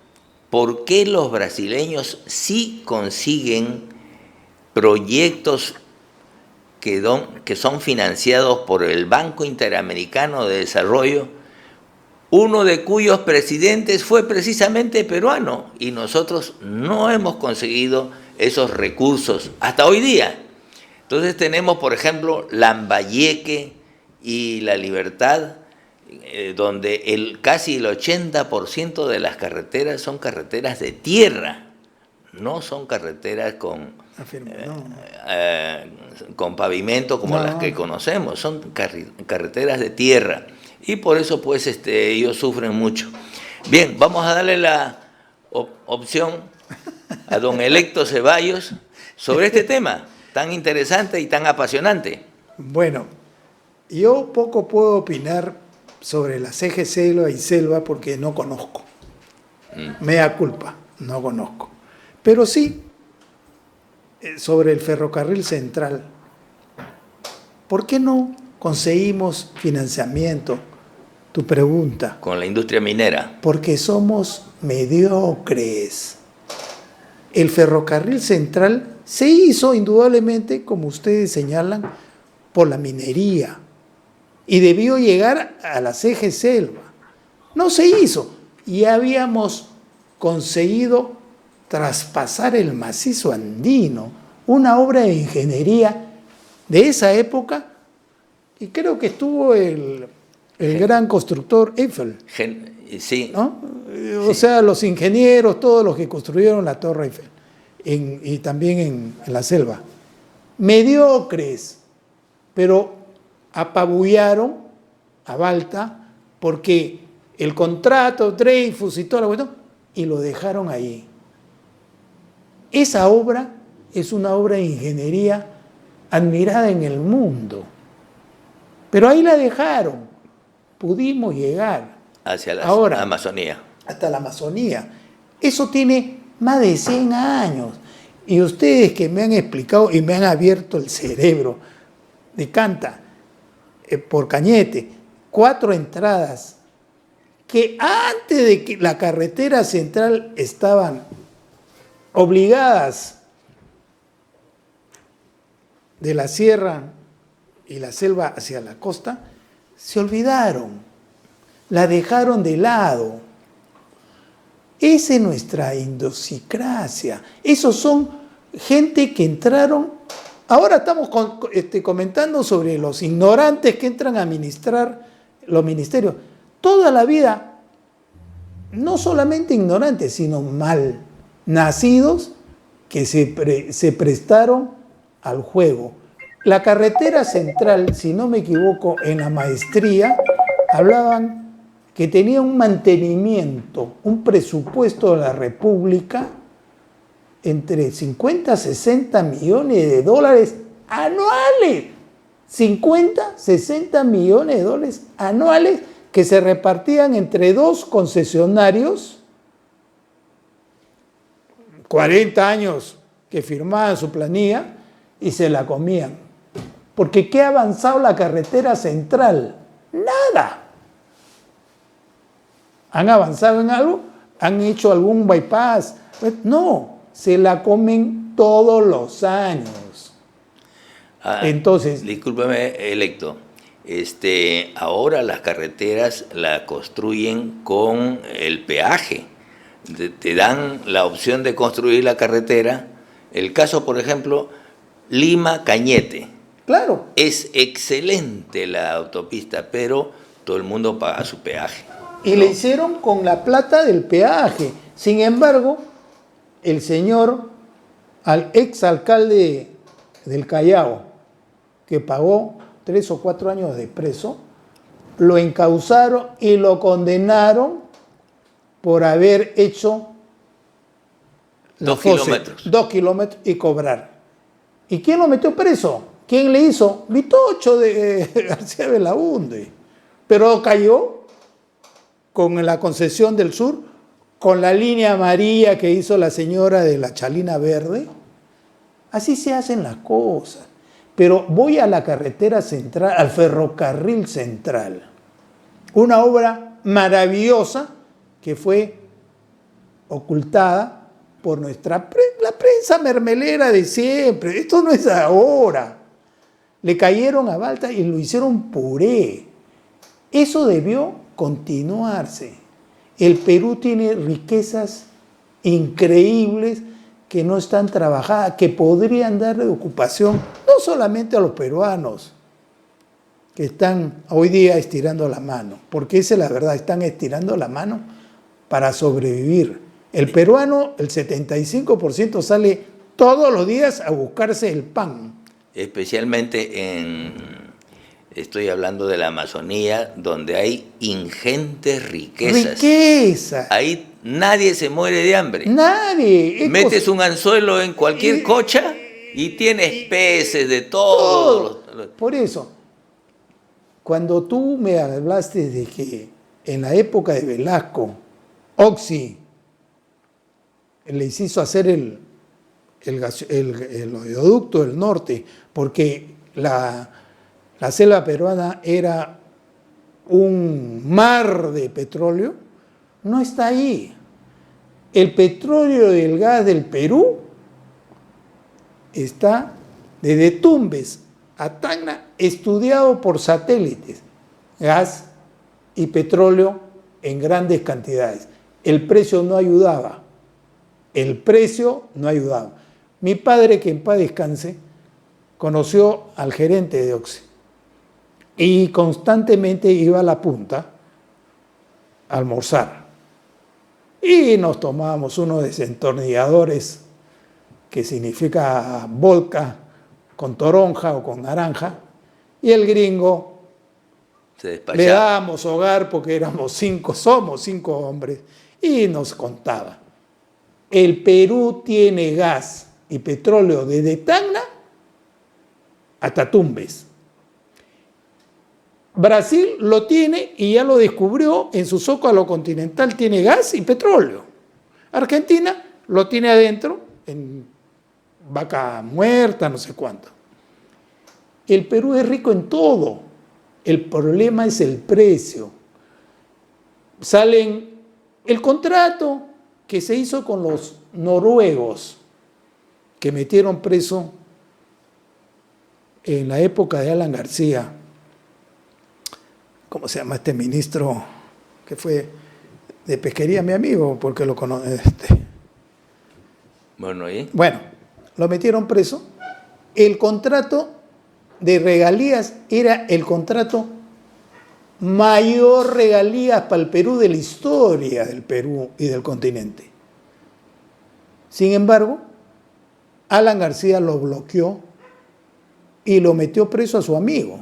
por qué los brasileños sí consiguen proyectos que son financiados por el Banco Interamericano de Desarrollo, uno de cuyos presidentes fue precisamente peruano, y nosotros no hemos conseguido esos recursos hasta hoy día. Entonces tenemos, por ejemplo, Lambayeque y La Libertad, donde casi el 80% de las carreteras son carreteras de tierra, no son carreteras con pavimento como las que conocemos, son carreteras de tierra. Y por eso pues ellos sufren mucho. Bien, vamos a darle la opción a don Electo Ceballos sobre este tema tan interesante y tan apasionante. Bueno, yo poco puedo opinar sobre la CGC y Selva porque no conozco. Mea culpa, no conozco. Pero sí, sobre el ferrocarril central, ¿por qué no conseguimos financiamiento? Tu pregunta. Con la industria minera. Porque somos mediocres. El ferrocarril central se hizo indudablemente, como ustedes señalan, por la minería y debió llegar a la CG Selva. No se hizo y habíamos conseguido traspasar el macizo andino, una obra de ingeniería de esa época, y creo que estuvo el gran constructor Eiffel. Sí. ¿No? O sea, los ingenieros, todos los que construyeron la Torre Eiffel, y también en la selva. Mediocres, pero apabullaron a Balta porque el contrato, Dreyfus y toda la cuestión, y lo dejaron ahí. Esa obra es una obra de ingeniería admirada en el mundo, pero ahí la dejaron. Pudimos llegar hacia la Amazonía. Hasta la Amazonía. Eso tiene más de 100 años. Y ustedes que me han explicado y me han abierto el cerebro de Canta, por Cañete, 4 entradas que antes de que la carretera central estaban obligadas de la sierra y la selva hacia la costa, se olvidaron, la dejaron de lado. Esa es nuestra idiosincrasia. Esos son gente que entraron. Ahora estamos comentando sobre los ignorantes que entran a administrar los ministerios. Toda la vida, no solamente ignorantes, sino mal nacidos que se prestaron al juego. La carretera central, si no me equivoco, en la maestría, hablaban que tenía un mantenimiento, un presupuesto de la República entre 50 a 60 millones de dólares anuales. 50, 60 millones de dólares anuales que se repartían entre 2 concesionarios, 40 años que firmaban su planilla y se la comían. Porque ¿qué ha avanzado la carretera central? Nada. ¿Han avanzado en algo? ¿Han hecho algún bypass? No, se la comen todos los años. Entonces, discúlpeme, Electo. ahora las carreteras las construyen con el peaje. Te dan la opción de construir la carretera. El caso, por ejemplo, Lima-Cañete. Claro. Es excelente la autopista, pero todo el mundo paga su peaje. Y le hicieron con la plata del peaje. Sin embargo, el señor, al exalcalde del Callao, que pagó 3 o 4 años de preso, lo encausaron y lo condenaron por haber hecho 2 kilómetros. 2 kilómetros y cobrar. ¿Y quién lo metió preso? ¿Quién le hizo? Vitocho de García Belaúnde. Pero cayó con la concesión del sur, con la línea amarilla que hizo la señora de la Chalina Verde. Así se hacen las cosas. Pero voy a la carretera central, al ferrocarril central. Una obra maravillosa que fue ocultada por la prensa mermelera de siempre. Esto no es ahora. Le cayeron a Balta y lo hicieron puré. Eso debió continuarse. El Perú tiene riquezas increíbles que no están trabajadas, que podrían darle ocupación no solamente a los peruanos que están hoy día estirando la mano, porque esa es la verdad, están estirando la mano para sobrevivir. El peruano, el 75% sale todos los días a buscarse el pan. Especialmente estoy hablando de la Amazonía, donde hay ingentes riquezas. Ahí nadie se muere de hambre. Nadie. Metes un anzuelo en cualquier cocha y tienes peces de todo. Por eso, cuando tú me hablaste de que en la época de Velasco, Oxy les hizo hacer el oleoducto del norte, porque la selva peruana era un mar de petróleo, no está ahí. El petróleo y el gas del Perú está desde Tumbes a Tacna estudiado por satélites. Gas y petróleo en grandes cantidades. El precio no ayudaba. Mi padre, que en paz descanse, conoció al gerente de Oxy y constantemente iba a la punta a almorzar. Y nos tomábamos unos desentornilladores, que significa vodka con toronja o con naranja, y el gringo le dábamos hogar porque somos 5 hombres, y nos contaba. El Perú tiene gas y petróleo desde Tacna hasta Tumbes. Brasil lo tiene y ya lo descubrió, en su zócalo continental tiene gas y petróleo. Argentina lo tiene adentro, en Vaca Muerta, no sé cuánto. El Perú es rico en todo. El problema es el precio. El contrato que se hizo con los noruegos, que metieron preso en la época de Alan García. ¿Cómo se llama este ministro que fue de pesquería, mi amigo? Porque lo conoce. Bueno, lo metieron preso. El contrato de regalías era el contrato mayor regalías para el Perú de la historia del Perú y del continente. Sin embargo, Alan García lo bloqueó y lo metió preso a su amigo.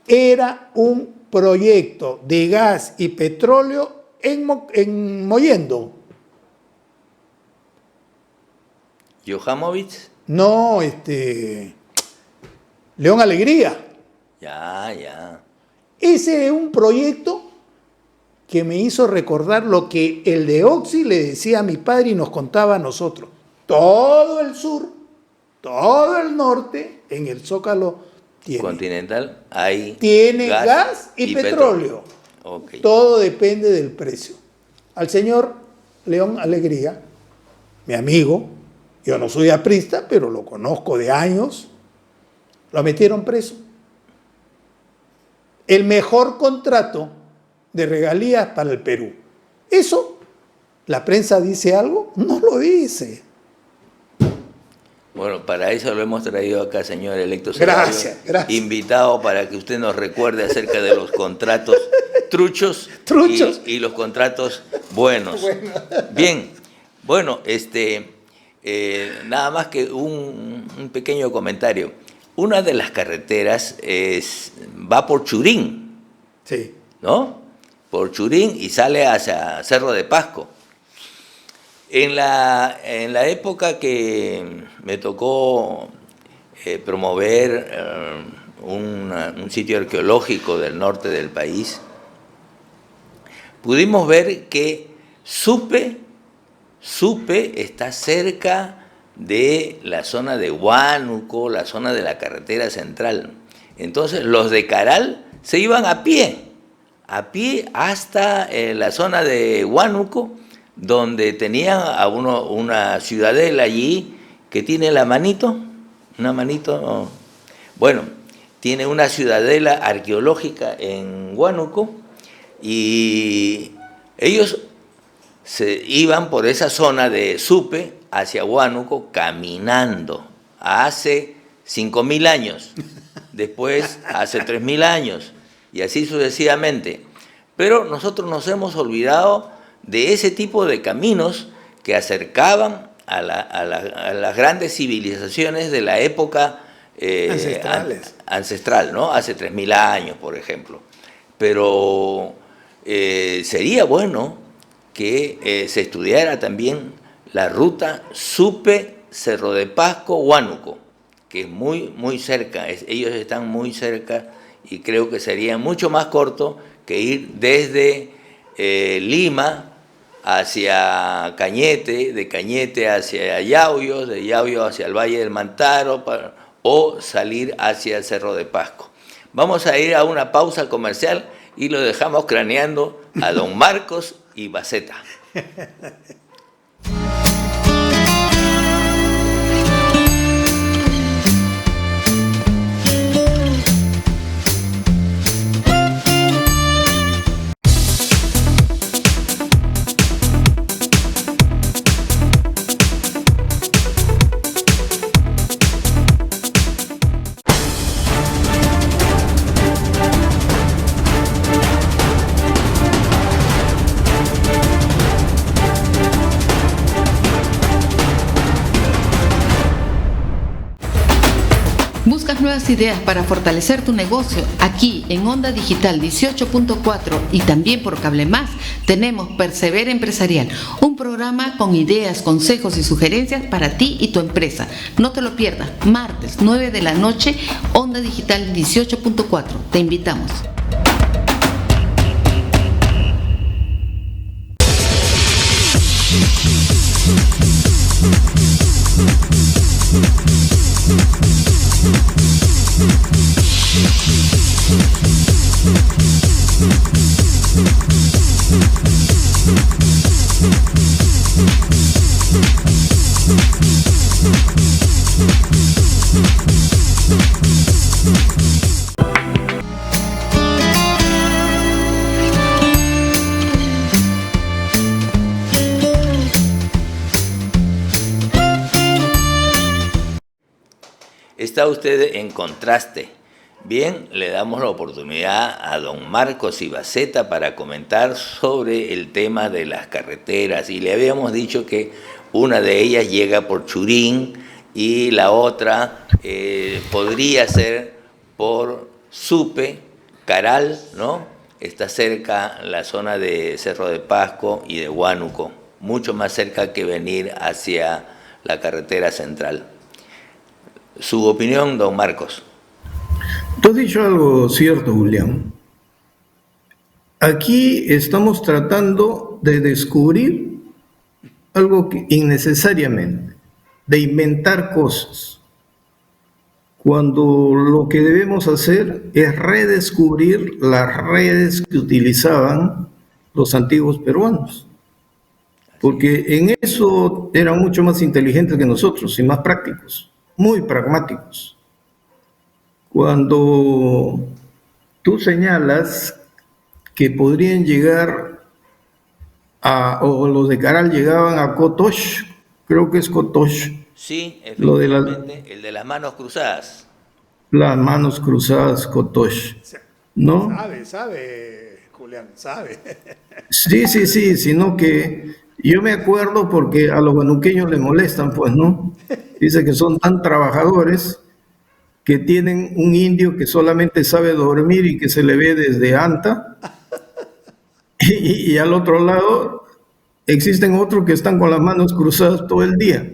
Era un proyecto de gas y petróleo en Mollendo. ¿Yohamovich? No, León Alegría. Ya. Ese es un proyecto que me hizo recordar lo que el de Oxy le decía a mi padre y nos contaba a nosotros. Todo el sur, todo el norte, en el Zócalo continental tiene gas y petróleo. Okay. Todo depende del precio. Al señor León Alegría, mi amigo, yo no soy aprista, pero lo conozco de años, lo metieron preso el mejor contrato de regalías para el Perú. Eso, ¿la prensa dice algo? No lo dice. Bueno, para eso lo hemos traído acá, señor electo. Gracias. Invitado para que usted nos recuerde acerca de los contratos truchos. Y los contratos buenos. Bien, bueno, nada más que un pequeño comentario. Una de las carreteras va por Churín, sí, ¿no? Por Churín y sale hacia Cerro de Pasco. En la época que me tocó promover un sitio arqueológico del norte del país, pudimos ver que Supe está cerca de la zona de Huánuco, la zona de la carretera central. Entonces los de Caral se iban a pie hasta la zona de Huánuco, donde tenían a una ciudadela allí que tiene una manito, bueno, tiene una ciudadela arqueológica en Huánuco, y ellos se iban por esa zona de Supe hacia Huánuco caminando hace 5.000 años, después hace 3.000 años, y así sucesivamente. Pero nosotros nos hemos olvidado de ese tipo de caminos que acercaban a las grandes civilizaciones de la época ancestral, ¿no? Hace 3.000 años, por ejemplo. Pero sería bueno que se estudiara también la ruta Supe-Cerro de Pasco-Huánuco, que es muy cerca, ellos están muy cerca, y creo que sería mucho más corto que ir desde Lima hacia Cañete, de Cañete hacia Yauyos, de Yauyos hacia el Valle del Mantaro, o salir hacia el Cerro de Pasco. Vamos a ir a una pausa comercial y lo dejamos craneando a don Marcos y Baceta. ¿Buscas nuevas ideas para fortalecer tu negocio? Aquí en Onda Digital 18.4 y también por Cable Más tenemos Persevera Empresarial, un programa con ideas, consejos y sugerencias para ti y tu empresa. No te lo pierdas, martes 9 de la noche, Onda Digital 18.4. Te invitamos. Está usted en contraste. Bien, le damos la oportunidad a don Marcos Ibaceta para comentar sobre el tema de las carreteras, y le habíamos dicho que una de ellas llega por Churín y la otra podría ser por Supe, Caral, ¿no? Está cerca la zona de Cerro de Pasco y de Huánuco, mucho más cerca que venir hacia la carretera central. Su opinión, don Marcos. Tú has dicho algo cierto, Julián. Aquí estamos tratando de descubrir algo que innecesariamente, de inventar cosas, cuando lo que debemos hacer es redescubrir las redes que utilizaban los antiguos peruanos, porque en eso eran mucho más inteligentes que nosotros y más prácticos, muy pragmáticos. Cuando tú señalas que podrían llegar o los de Caral llegaban a Cotox, creo que es Cotox. Sí, Lo de efectivamente, el de las manos cruzadas. las manos cruzadas, Cotox, ¿no? Sabe, Julián, sabe. Sí, sino que yo me acuerdo porque a los guanuqueños les molestan, pues, ¿no? Dice que son tan trabajadores que tienen un indio que solamente sabe dormir y que se le ve desde Anta, y al otro lado existen otros que están con las manos cruzadas todo el día.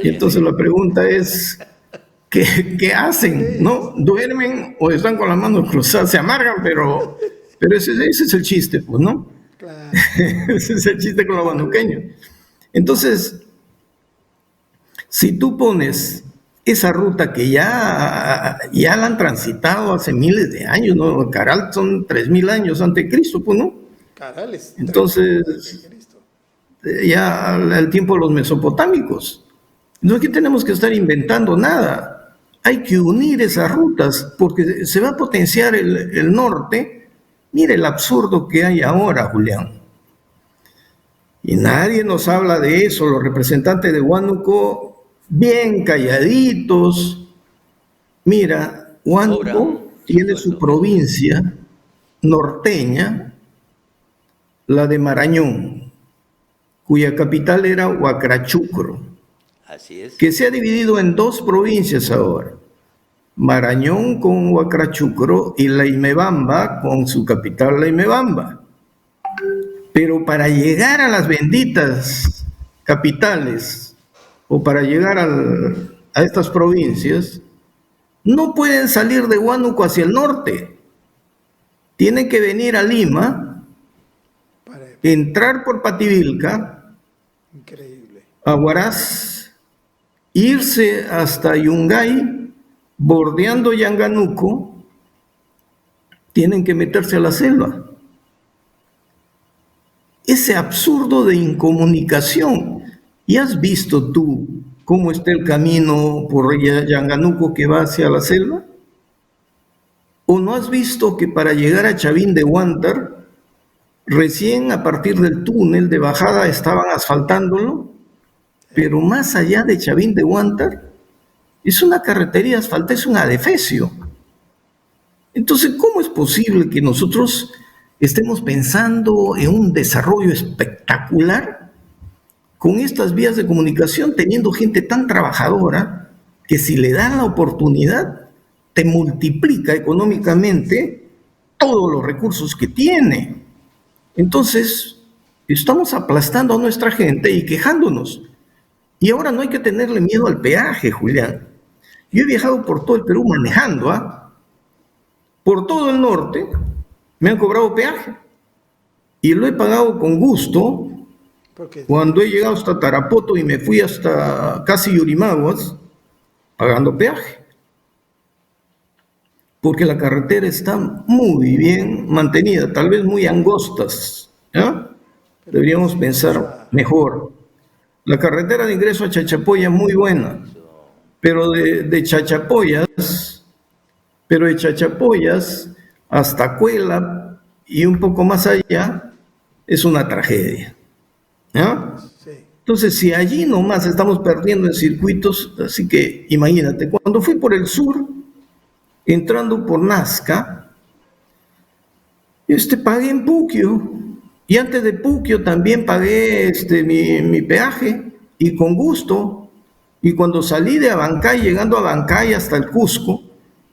Y entonces la pregunta es, ¿qué hacen? ¿No? ¿Duermen o están con las manos cruzadas? Se amargan, pero ese es el chiste, pues, ¿no? Claro. Ese es el chiste con los guanuqueños. Entonces, si tú pones esa ruta que ya la han transitado hace miles de años, ¿no? Caral son 3.000 años antes de Cristo, pues, ¿no? Caral es Entonces, ya el tiempo de los mesopotámicos. No es que tenemos que estar inventando nada. Hay que unir esas rutas porque se va a potenciar el norte. Mire el absurdo que hay ahora, Julián. Y nadie nos habla de eso. Los representantes de Huánuco, bien calladitos. Mira, Huánuco tiene su provincia norteña, la de Marañón, cuya capital era Huacrachucro. Así es. Que se ha dividido en 2 provincias ahora. Marañón con Huacrachucro y Laimebamba con su capital Laimebamba. Pero para llegar a las benditas capitales o para llegar a estas provincias, no pueden salir de Huánuco hacia el norte. Tienen que venir a Lima, entrar por Pativilca, increíble, a Huaraz, irse hasta Yungay, bordeando Yanganuco, tienen que meterse a la selva. Ese absurdo de incomunicación. ¿Y has visto tú cómo está el camino por Yanganuco que va hacia la selva? ¿O no has visto que para llegar a Chavín de Huántar, recién a partir del túnel de bajada estaban asfaltándolo? Pero más allá de Chavín de Huántar, es una carretería asfaltada, es un adefesio. Entonces, ¿cómo es posible que nosotros estemos pensando en un desarrollo espectacular con estas vías de comunicación, teniendo gente tan trabajadora que si le dan la oportunidad, te multiplica económicamente todos los recursos que tiene? Entonces, estamos aplastando a nuestra gente y quejándonos. Y ahora no hay que tenerle miedo al peaje, Julián. Yo he viajado por todo el Perú manejando, por todo el norte, me han cobrado peaje. Y lo he pagado con gusto. Cuando he llegado hasta Tarapoto y me fui hasta casi Yurimaguas, pagando peaje. Porque la carretera está muy bien mantenida, tal vez muy angostas, ¿ya? Deberíamos pensar mejor. La carretera de ingreso a Chachapoya es muy buena, pero de Chachapoyas hasta Cuela y un poco más allá es una tragedia, ¿ya? Entonces, si allí nomás estamos perdiendo en circuitos, así que imagínate, cuando fui por el sur, entrando por Nazca, pagué en Puquio, y antes de Puquio también pagué mi peaje, y con gusto. Y cuando salí de Abancay, llegando a Abancay hasta el Cusco,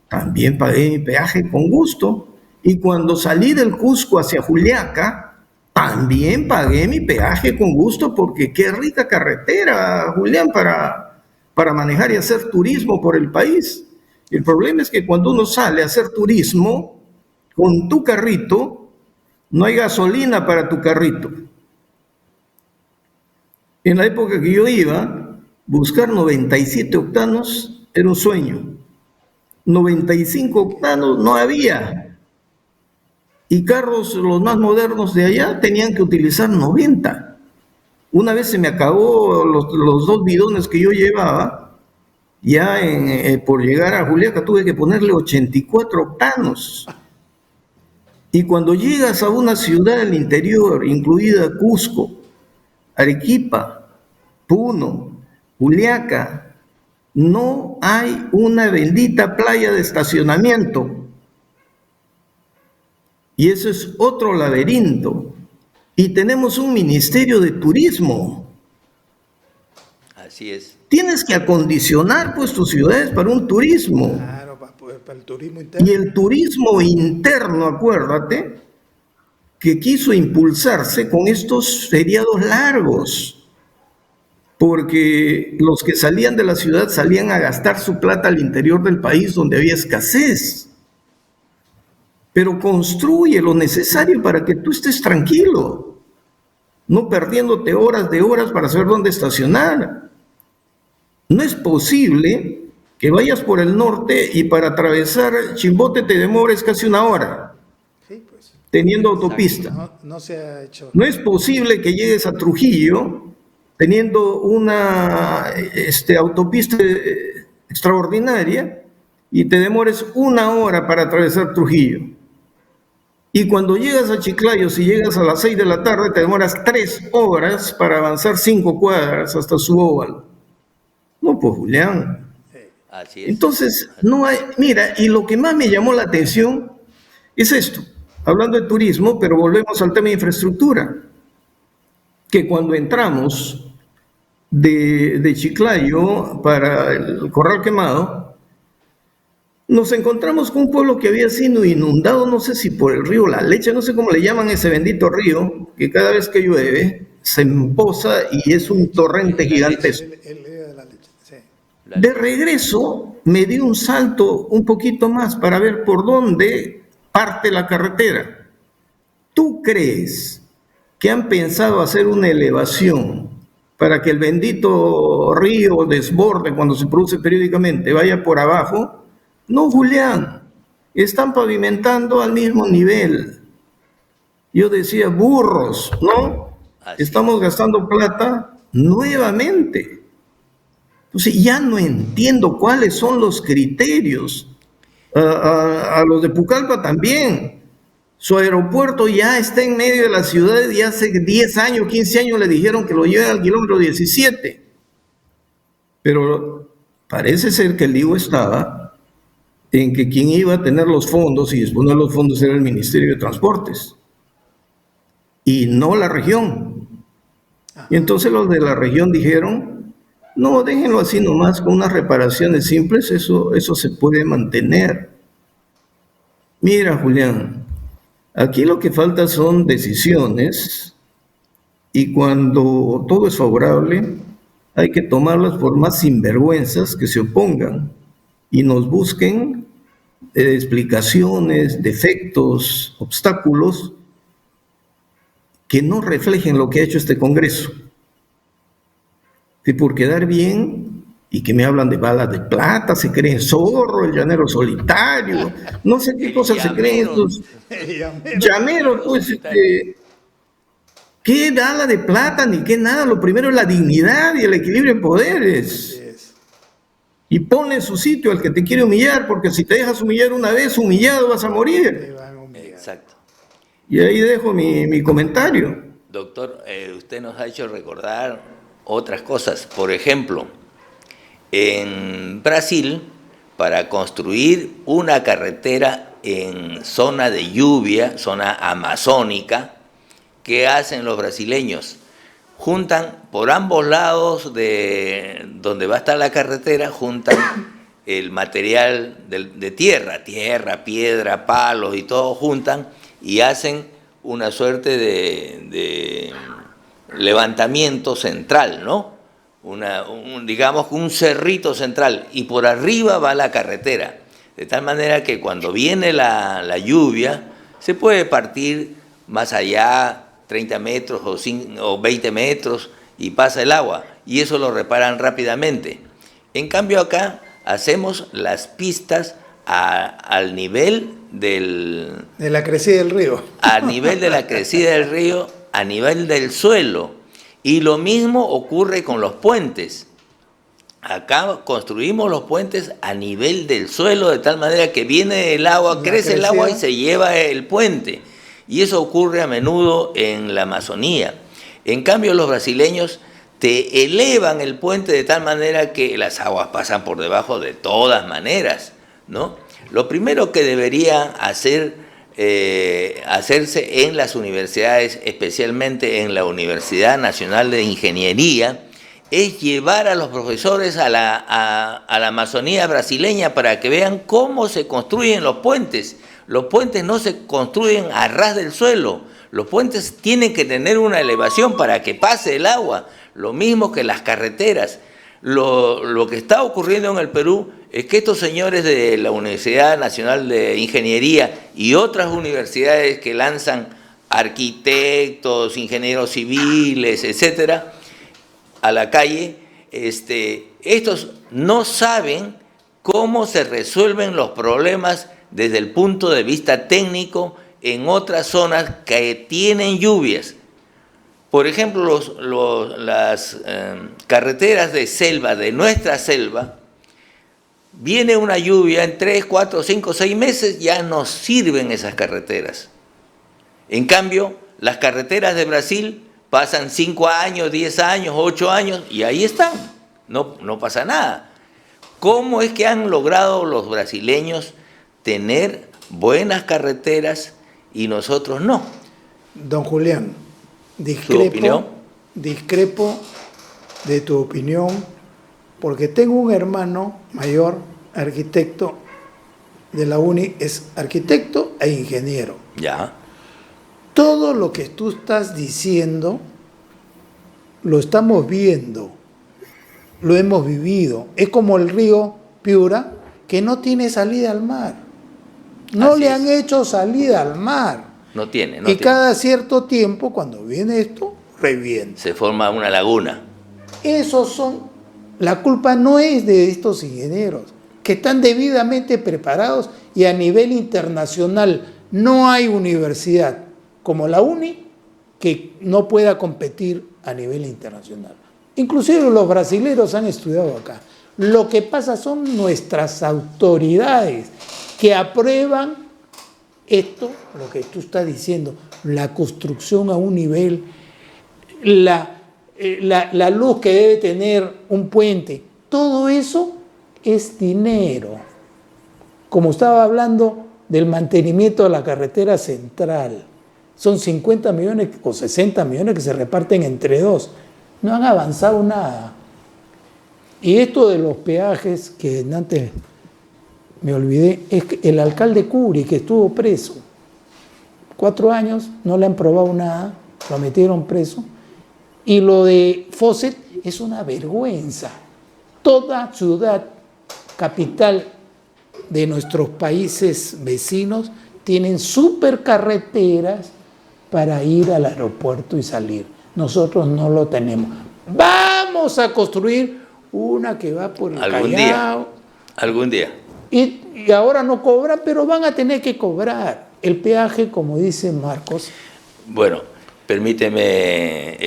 también pagué mi peaje con gusto. Y cuando salí del Cusco hacia Juliaca, también pagué mi peaje con gusto, porque qué rica carretera, Julián, para manejar y hacer turismo por el país. El problema es que cuando uno sale a hacer turismo con tu carrito, no hay gasolina para tu carrito. En la época que yo iba, buscar 97 octanos era un sueño. 95 octanos no había. Y carros, los más modernos de allá, tenían que utilizar 90. Una vez se me acabó los 2 bidones que yo llevaba. Ya por llegar a Juliaca tuve que ponerle 84 octanos. Y cuando llegas a una ciudad del interior, incluida Cusco, Arequipa, Puno, Juliaca, no hay una bendita playa de estacionamiento. Y eso es otro laberinto. Y tenemos un ministerio de turismo. Así es. Tienes que acondicionar pues tus ciudades para un turismo. Claro, para el turismo interno. Y el turismo interno, acuérdate, que quiso impulsarse con estos feriados largos, porque los que salían de la ciudad salían a gastar su plata al interior del país donde había escasez. Pero construye lo necesario para que tú estés tranquilo, no perdiéndote horas de horas para saber dónde estacionar. No es posible que vayas por el norte y para atravesar Chimbote te demores casi una hora, Sí, pues. teniendo autopista. No se ha hecho. No es posible que llegues a Trujillo teniendo una autopista extraordinaria y te demores una hora para atravesar Trujillo. Y cuando llegas a Chiclayo, si llegas a las 6 de la tarde, te demoras 3 horas para avanzar 5 cuadras hasta Suóbalo. No, pues, Julián. Así es. Entonces, no hay, mira, y lo que más me llamó la atención es esto, hablando de turismo, pero volvemos al tema de infraestructura, que cuando entramos de Chiclayo para el Corral Quemado, nos encontramos con un pueblo que había sido inundado, no sé si por el río La Leche, no sé cómo le llaman ese bendito río, que cada vez que llueve se empoza y es un torrente gigantesco. El río de la leche, sí. De regreso me di un salto un poquito más para ver por dónde parte la carretera. ¿Tú crees que han pensado hacer una elevación para que el bendito río desborde cuando se produce periódicamente vaya por abajo? No, Julián, están pavimentando al mismo nivel. Yo decía, burros, ¿no? Estamos gastando plata nuevamente. Entonces ya no entiendo cuáles son los criterios. A los de Pucallpa también. Su aeropuerto ya está en medio de la ciudad y hace 10 años, 15 años le dijeron que lo lleven al kilómetro 17. Pero parece ser que el lío estaba en que quien iba a tener los fondos y disponer los fondos era el Ministerio de Transportes y no la región. Y entonces los de la región dijeron, no, déjenlo así nomás, con unas reparaciones simples, eso se puede mantener. Mira, Julián, aquí lo que falta son decisiones y cuando todo es favorable hay que tomarlas por más sinvergüenzas que se opongan y nos busquen explicaciones, defectos, obstáculos que no reflejen lo que ha hecho este Congreso. Que por quedar bien, y que me hablan de balas de plata, se creen Zorro, el llanero solitario, no sé qué cosas se creen estos llameros, pues, qué bala de plata ni qué nada, lo primero es la dignidad y el equilibrio de poderes. Y ponle en su sitio al que te quiere humillar, porque si te dejas humillar una vez, humillado vas a morir. Exacto. Y ahí dejo mi comentario. Doctor, usted nos ha hecho recordar otras cosas. Por ejemplo, en Brasil, para construir una carretera en zona de lluvia, zona amazónica, ¿qué hacen los brasileños? Juntan por ambos lados de donde va a estar la carretera, juntan el material de tierra, piedra, palos y todo juntan y hacen una suerte de levantamiento central, ¿no? Digamos un cerrito central y por arriba va la carretera, de tal manera que cuando viene la lluvia se puede partir más allá 30 metros o 20 metros y pasa el agua y eso lo reparan rápidamente. En cambio acá hacemos las pistas al nivel de la crecida del río. Al nivel de la crecida del río, a nivel del suelo. Y lo mismo ocurre con los puentes. Acá construimos los puentes a nivel del suelo de tal manera que viene el agua, crece el agua y se lleva el puente. Y eso ocurre a menudo en la Amazonía. En cambio, los brasileños te elevan el puente de tal manera que las aguas pasan por debajo de todas maneras, ¿no? Lo primero que debería hacerse en las universidades, especialmente en la Universidad Nacional de Ingeniería, es llevar a los profesores a la Amazonía brasileña para que vean cómo se construyen los puentes. Los puentes no se construyen a ras del suelo, los puentes tienen que tener una elevación para que pase el agua, lo mismo que las carreteras. Lo que está ocurriendo en el Perú es que estos señores de la Universidad Nacional de Ingeniería y otras universidades que lanzan arquitectos, ingenieros civiles, etcétera, a la calle, estos no saben cómo se resuelven los problemas desde el punto de vista técnico en otras zonas que tienen lluvias. Por ejemplo, las carreteras de selva, de nuestra selva, viene una lluvia en 3, 4, 5, 6 meses, ya no sirven esas carreteras. En cambio, las carreteras de Brasil pasan 5 años, 10 años, 8 años y ahí están, no pasa nada. ¿Cómo es que han logrado los brasileños tener buenas carreteras y nosotros no? Don Julián, ¿Su opinión? discrepo de tu opinión, porque tengo un hermano mayor, arquitecto de la UNI, es arquitecto e ingeniero. Ya. Todo lo que tú estás diciendo lo estamos viendo, lo hemos vivido. Es como el río Piura, que no tiene salida al mar. No le han hecho salida al mar. No tiene. Y cada cierto tiempo, cuando viene esto, revienta. Se forma una laguna. La culpa no es de estos ingenieros, que están debidamente preparados y a nivel internacional no hay universidad como la UNI que no pueda competir a nivel internacional. Inclusive los brasileños han estudiado acá. Lo que pasa son nuestras autoridades que aprueban esto, lo que tú estás diciendo, la construcción a un nivel, la luz que debe tener un puente, todo eso es dinero. Como estaba hablando del mantenimiento de la carretera central, son 50 millones o 60 millones que se reparten entre dos. No han avanzado nada. Y esto de los peajes, que antes me olvidé, es que el alcalde Curi, que estuvo preso 4 años, no le han probado nada, lo metieron preso. Y lo de Fawcett es una vergüenza. Toda ciudad capital de nuestros países vecinos tienen supercarreteras para ir al aeropuerto y salir. Nosotros no lo tenemos. Vamos a construir una que va por el Callao. Algún día. Y ahora no cobran, pero van a tener que cobrar el peaje, como dice Marcos. Bueno, permíteme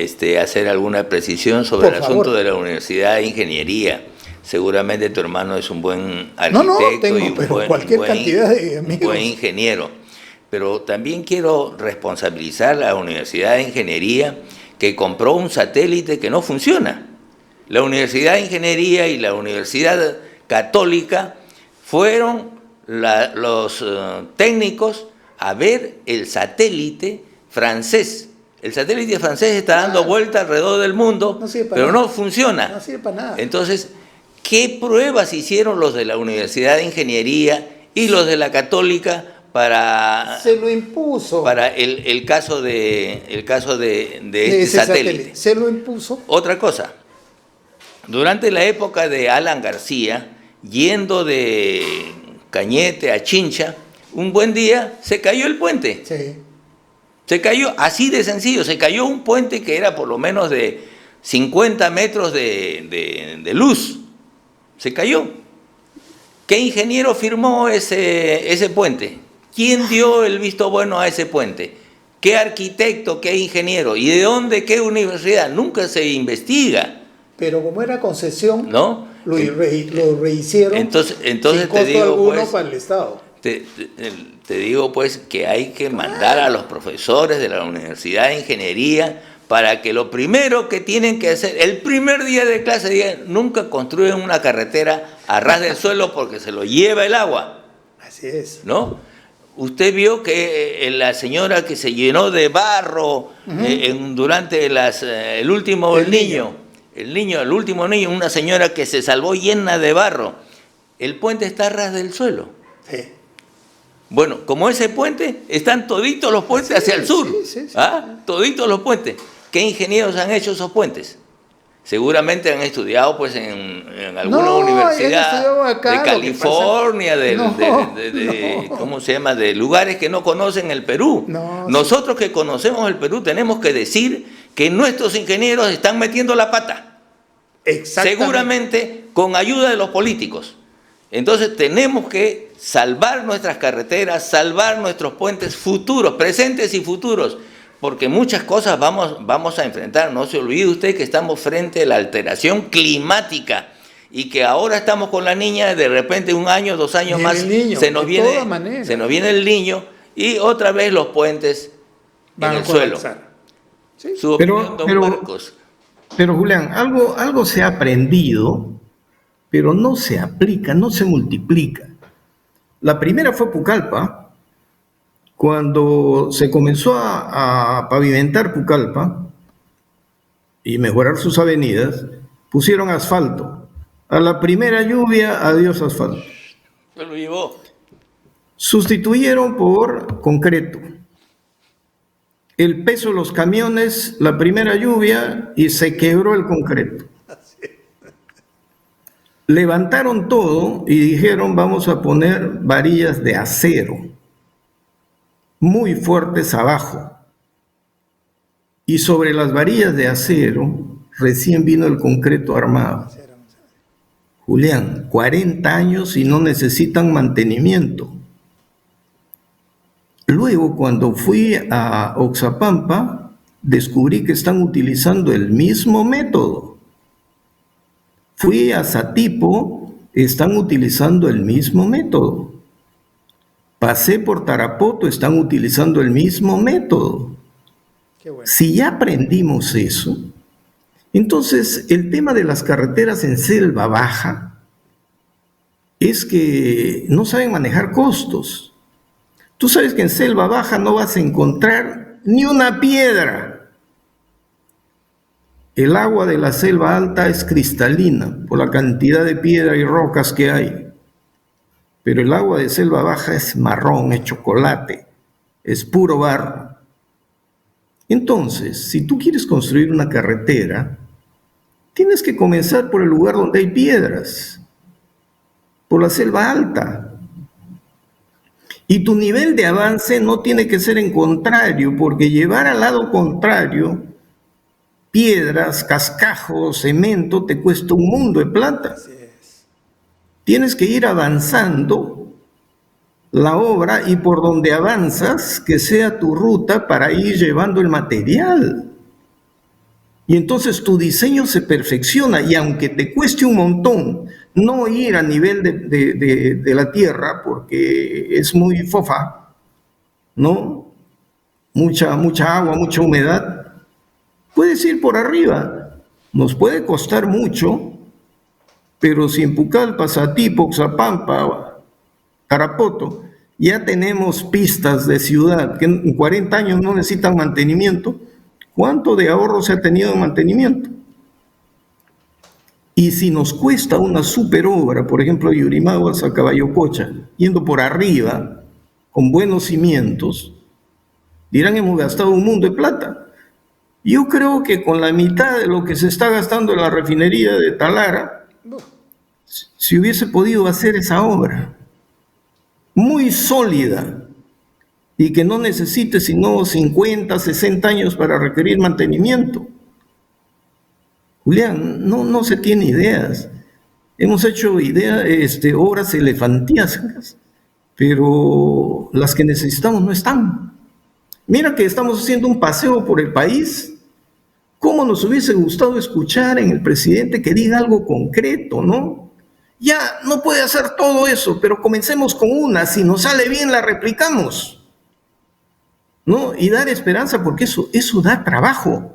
hacer alguna precisión sobre el asunto de la Universidad de Ingeniería. Seguramente tu hermano es un buen arquitecto y un buen ingeniero. Pero también quiero responsabilizar a la Universidad de Ingeniería, que compró un satélite que no funciona. La Universidad de Ingeniería y la Universidad Católica fueron los técnicos a ver el satélite francés. El satélite francés está dando vuelta alrededor del mundo, pero no funciona. No sirve para nada. Entonces, ¿qué pruebas hicieron los de la Universidad de Ingeniería y los de la Católica para... Se lo impuso. Para el caso de este satélite? Se lo impuso. Otra cosa, durante la época de Alan García, yendo de Cañete a Chincha, un buen día se cayó el puente. Sí. Se cayó, así de sencillo, se cayó un puente que era por lo menos de 50 metros de luz. Se cayó. ¿Qué ingeniero firmó ese puente? ¿Quién dio el visto bueno a ese puente? ¿Qué arquitecto, qué ingeniero? ¿Y de dónde, qué universidad? Nunca se investiga. Pero como era concesión, ¿no? Lo rehicieron entonces sin costo te digo, alguno pues, para el Estado. te digo pues que hay que mandar a los profesores de la Universidad de Ingeniería para que lo primero que tienen que hacer, el primer día de clase, digan, nunca construyen una carretera a ras del suelo porque se lo lleva el agua. Así es. ¿No? Usted vio que la señora que se llenó de barro durante el último niño, una señora que se salvó llena de barro. El puente está a ras del suelo. Sí. Bueno, como ese puente, están toditos los puentes hacia el sur. Sí. Toditos los puentes. ¿Qué ingenieros han hecho esos puentes? Seguramente han estudiado pues en alguna universidad acá, de California, ¿cómo se llama? De lugares que no conocen el Perú. Nosotros que conocemos el Perú tenemos que decir que nuestros ingenieros están metiendo la pata. Seguramente con ayuda de los políticos. Entonces tenemos que salvar nuestras carreteras, salvar nuestros puentes futuros, presentes y futuros, porque muchas cosas vamos a enfrentar. No se olvide usted que estamos frente a la alteración climática y que ahora estamos con la niña, de repente 1 año, 2 años más, se nos viene el niño y otra vez los puentes en el suelo. ¿Sí? Su opinión, don Marcos. Pero Julián, algo se ha aprendido, pero no se aplica, no se multiplica. La primera fue Pucallpa. Cuando se comenzó a pavimentar Pucallpa y mejorar sus avenidas, pusieron asfalto. A la primera lluvia, adiós asfalto. Se lo llevó. Sustituyeron por concreto. El peso de los camiones, la primera lluvia, y se quebró el concreto. Levantaron todo y dijeron, vamos a poner varillas de acero, muy fuertes abajo. Y sobre las varillas de acero, recién vino el concreto armado. Julián, 40 años y no necesitan mantenimiento. Luego, cuando fui a Oxapampa, descubrí que están utilizando el mismo método. Fui a Satipo, están utilizando el mismo método. Pasé por Tarapoto, están utilizando el mismo método. Qué bueno. Si ya aprendimos eso, entonces el tema de las carreteras en selva baja es que no saben manejar costos. Tú sabes que en selva baja no vas a encontrar ni una piedra. El agua de la selva alta es cristalina por la cantidad de piedra y rocas que hay. Pero el agua de selva baja es marrón, es chocolate, es puro barro. Entonces, si tú quieres construir una carretera, tienes que comenzar por el lugar donde hay piedras, por la selva alta. Y tu nivel de avance no tiene que ser en contrario, porque llevar al lado contrario piedras, cascajos, cemento, te cuesta un mundo de plata. Tienes que ir avanzando la obra y por donde avanzas, que sea tu ruta para ir llevando el material. Y entonces tu diseño se perfecciona y aunque te cueste un montón no ir a nivel de la tierra porque es muy fofa, ¿no? Mucha agua, mucha humedad. Puedes ir por arriba, nos puede costar mucho, pero si en Pucallpa, Satipo, Oxapampa, Tarapoto, ya tenemos pistas de ciudad que en 40 años no necesitan mantenimiento, ¿cuánto de ahorro se ha tenido en mantenimiento? Y si nos cuesta una super obra, por ejemplo, Yurimaguas a Caballococha, yendo por arriba, con buenos cimientos, dirán, hemos gastado un mundo de plata. Yo creo que con la mitad de lo que se está gastando en la refinería de Talara, se hubiese podido hacer esa obra muy sólida y que no necesite sino 50, 60 años para requerir mantenimiento. Julián, no se tiene ideas. Hemos hecho obras elefantiascas, pero las que necesitamos no están. Mira que estamos haciendo un paseo por el país. ¿Cómo nos hubiese gustado escuchar en el presidente que diga algo concreto, no? Ya no puede hacer todo eso, pero comencemos con una. Si nos sale bien, la replicamos, ¿no? Y dar esperanza, porque eso da trabajo.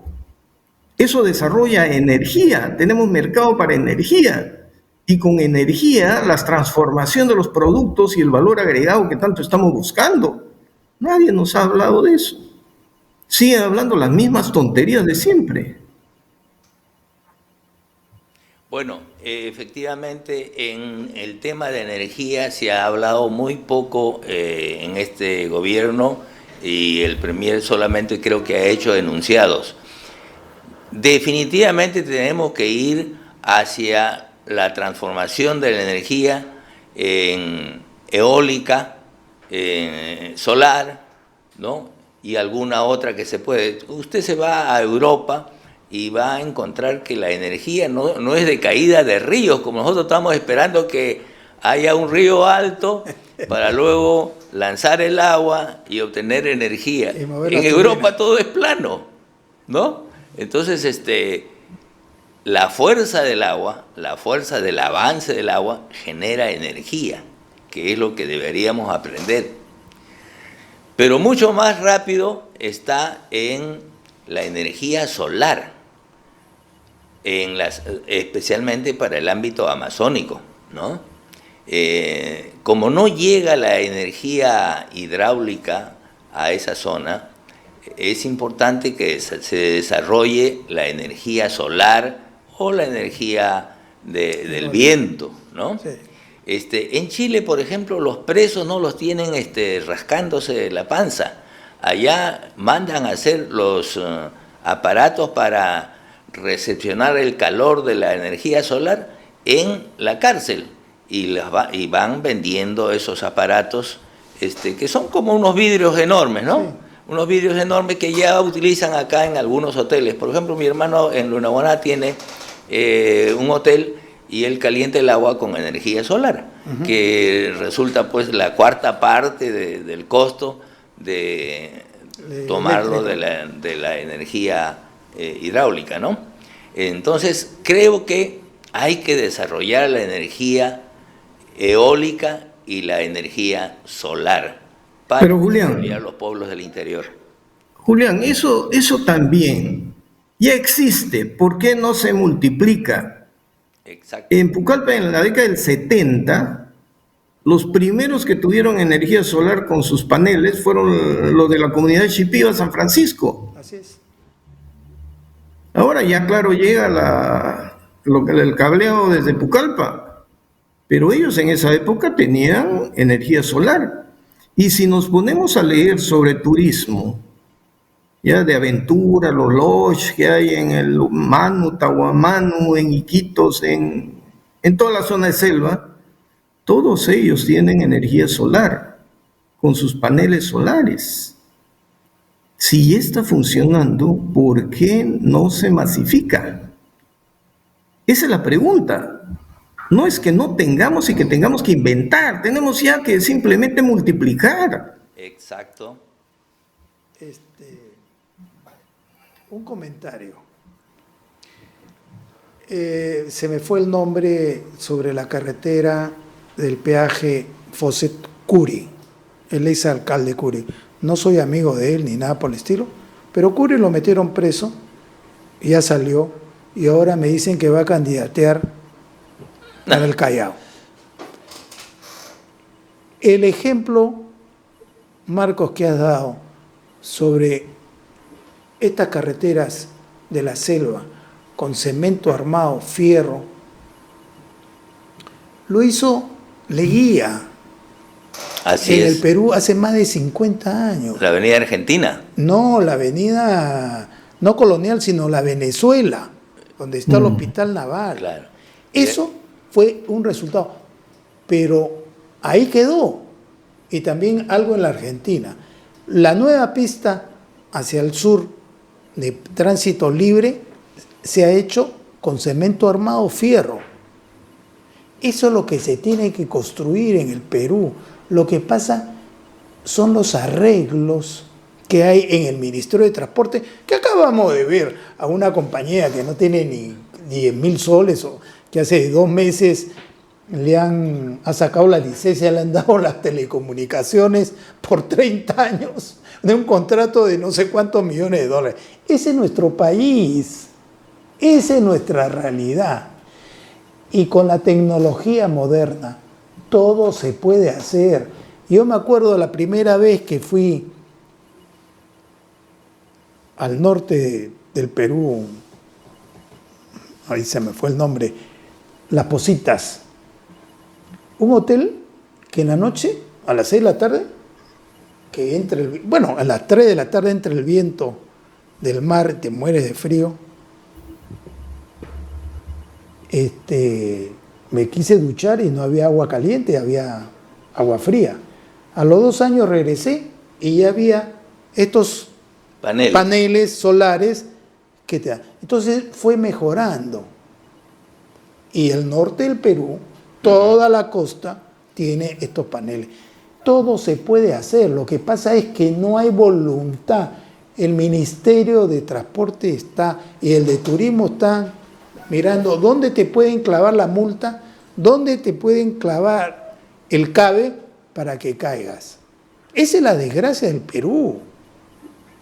Eso desarrolla energía. Tenemos mercado para energía. Y con energía, la transformación de los productos y el valor agregado que tanto estamos buscando. Nadie nos ha hablado de eso. Siguen hablando las mismas tonterías de siempre. Bueno, efectivamente en el tema de energía se ha hablado muy poco en este gobierno y el Premier solamente creo que ha hecho enunciados. Definitivamente tenemos que ir hacia la transformación de la energía en eólica, solar, ¿no? Y alguna otra que se puede. Usted se va a Europa y va a encontrar que la energía no es de caída de ríos, como nosotros estamos esperando que haya un río alto para luego lanzar el agua y obtener energía. En Europa todo es plano, ¿no? Entonces, la fuerza del agua, la fuerza del avance del agua genera energía, que es lo que deberíamos aprender. Pero mucho más rápido está en la energía solar, especialmente para el ámbito amazónico, ¿no? Como no llega la energía hidráulica a esa zona, es importante que se desarrolle la energía solar o la energía del viento, ¿no? Sí. En Chile, por ejemplo, los presos no los tienen rascándose la panza. Allá mandan a hacer los aparatos para recepcionar el calor de la energía solar en la cárcel y van vendiendo esos aparatos que son como unos vidrios enormes, ¿no? Sí. Unos vidrios enormes que ya utilizan acá en algunos hoteles. Por ejemplo, mi hermano en Lunahuaná tiene un hotel y él calienta el agua con energía solar, que resulta pues la cuarta parte del costo de tomarlo de la energía hidráulica, ¿no? Entonces, creo que hay que desarrollar la energía eólica y la energía solar para desarrollar los pueblos del interior. Julián, eso también ya existe. ¿Por qué no se multiplica? Exacto. En Pucallpa, en la década del 70, los primeros que tuvieron energía solar con sus paneles fueron los de la comunidad de Shipiba, San Francisco. Así es. Ahora ya, claro, llega el cableado desde Pucallpa, pero ellos en esa época tenían energía solar. Y si nos ponemos a leer sobre turismo, ya de aventura, los lodges que hay en el Manu, Tahuamanu, en Iquitos, en toda la zona de selva, todos ellos tienen energía solar, con sus paneles solares. Si está funcionando, ¿por qué no se masifica? Esa es la pregunta. No es que no tengamos y que tengamos que inventar, tenemos ya que simplemente multiplicar. Exacto. Un comentario. Se me fue el nombre sobre la carretera del peaje Fosset Curi, el ex alcalde Curi. No soy amigo de él ni nada por el estilo, pero Curi lo metieron preso, ya salió, y ahora me dicen que va a candidatear para el Callao. El ejemplo, Marcos, que has dado sobre estas carreteras de la selva con cemento armado, fierro, lo hizo Leguía. Así en es. el Perú hace más de 50 años. ¿La avenida Argentina? No, la avenida no colonial, sino la Venezuela, donde está el Hospital Naval. Claro. Eso fue un resultado, pero ahí quedó. Y también algo en la Argentina. La nueva pista hacia el sur de tránsito libre se ha hecho con cemento armado, fierro. Eso es lo que se tiene que construir en el Perú. Lo que pasa son los arreglos que hay en el Ministerio de Transporte, que acabamos de ver a una compañía que no tiene ni 10.000 soles, o que hace 2 meses ha sacado la licencia, le han dado las telecomunicaciones por 30 años de un contrato de no sé cuántos millones de dólares. Ese es nuestro país, esa es nuestra realidad. Y con la tecnología moderna, todo se puede hacer. Yo me acuerdo la primera vez que fui al norte del Perú, ahí se me fue el nombre, Las Positas, un hotel que en la noche, a las 6 de la tarde, que entra a las 3 de la tarde entra el viento del mar, te mueres de frío. Me quise duchar y no había agua caliente, había agua fría. A los 2 años regresé y ya había estos paneles solares que te dan. Entonces fue mejorando. Y el norte del Perú, toda la costa, tiene estos paneles. Todo se puede hacer. Lo que pasa es que no hay voluntad. El Ministerio de Transporte y el de Turismo están mirando dónde te pueden clavar la multa, dónde te pueden clavar el cabe para que caigas. Esa es la desgracia del Perú.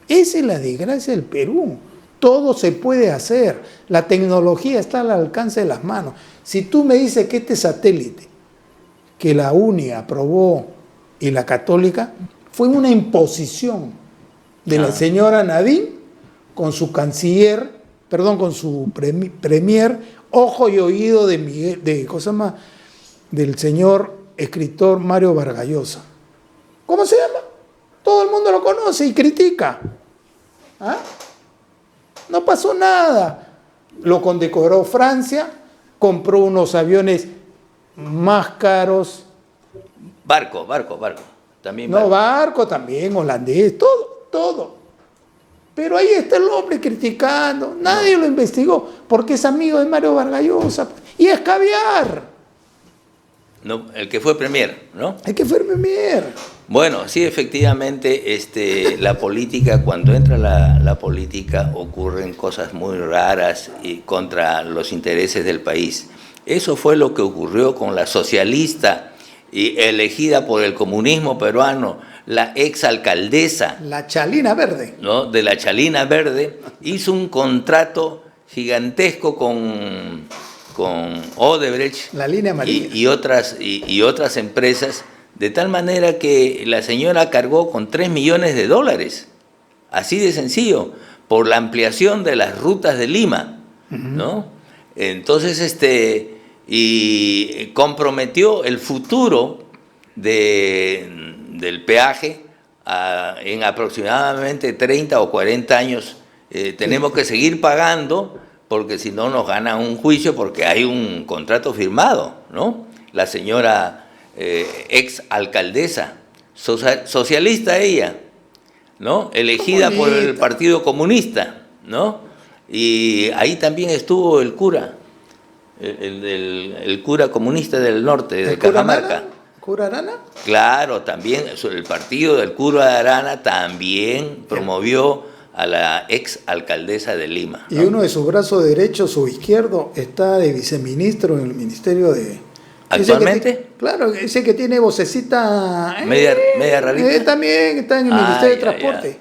Esa es la desgracia del Perú. Todo se puede hacer. La tecnología está al alcance de las manos. Si tú me dices que este satélite, que la UNI aprobó y la Católica, fue una imposición de la señora Nadine con su canciller, con su premier, ojo y oído del señor escritor Mario Vargas Llosa. ¿Cómo se llama? Todo el mundo lo conoce y critica. ¿Ah? No pasó nada. Lo condecoró Francia, compró unos aviones más caros. Barco. También barco también, holandés, todo. Pero ahí está el hombre criticando. Nadie lo investigó porque es amigo de Mario Vargas Llosa. Y es caviar. No, el que fue premier, ¿no? El que fue premier. Bueno, sí, efectivamente, la política, cuando entra la política, ocurren cosas muy raras y contra los intereses del país. Eso fue lo que ocurrió con la socialista y elegida por el comunismo peruano, la exalcaldesa. La Chalina Verde. ¿No? De la Chalina Verde, hizo un contrato gigantesco con Odebrecht, la línea amarilla, y otras empresas, de tal manera que la señora cargó con $3 millones, así de sencillo, por la ampliación de las rutas de Lima, ¿no? Entonces, y comprometió el futuro del peaje en aproximadamente 30 o 40 años. Tenemos que seguir pagando, porque si no nos ganan un juicio, porque hay un contrato firmado, ¿no? La señora ex alcaldesa, socialista ella, ¿no? Elegida por el Partido Comunista, ¿no? Y ahí también estuvo el cura, el cura comunista del norte, de Cajamarca. ¿Cura Arana? Claro, también el partido del cura de Arana también promovió a la ex alcaldesa de Lima, ¿no? Y uno de sus brazos derechos o izquierdo está de viceministro en el Ministerio de... ¿Actualmente? Claro, ese que tiene vocecita... media rarita. También está en el Ministerio de Transporte.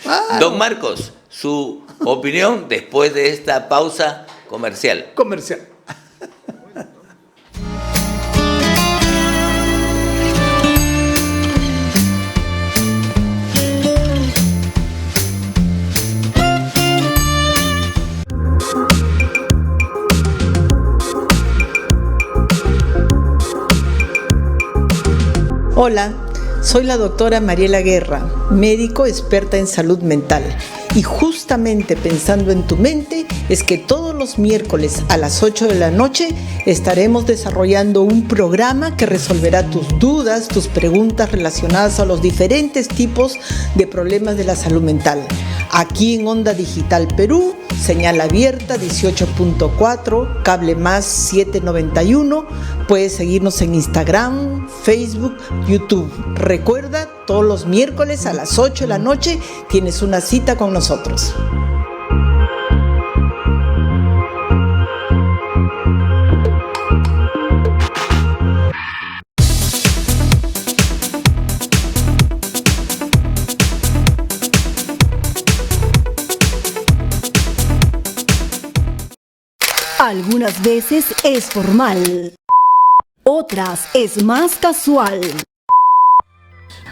Claro. Don Marcos, su opinión después de esta pausa comercial. Hola, soy la doctora Mariela Guerra, médico experta en salud mental. Y justamente pensando en tu mente es que todos los miércoles a las 8 de la noche estaremos desarrollando un programa que resolverá tus dudas, tus preguntas relacionadas a los diferentes tipos de problemas de la salud mental. Aquí en Onda Digital Perú, señal abierta 18.4, cable más 791. Puedes seguirnos en Instagram, Facebook, YouTube. Recuerda, todos los miércoles a las 8 de la noche tienes una cita con nosotros. Algunas veces es formal, otras es más casual.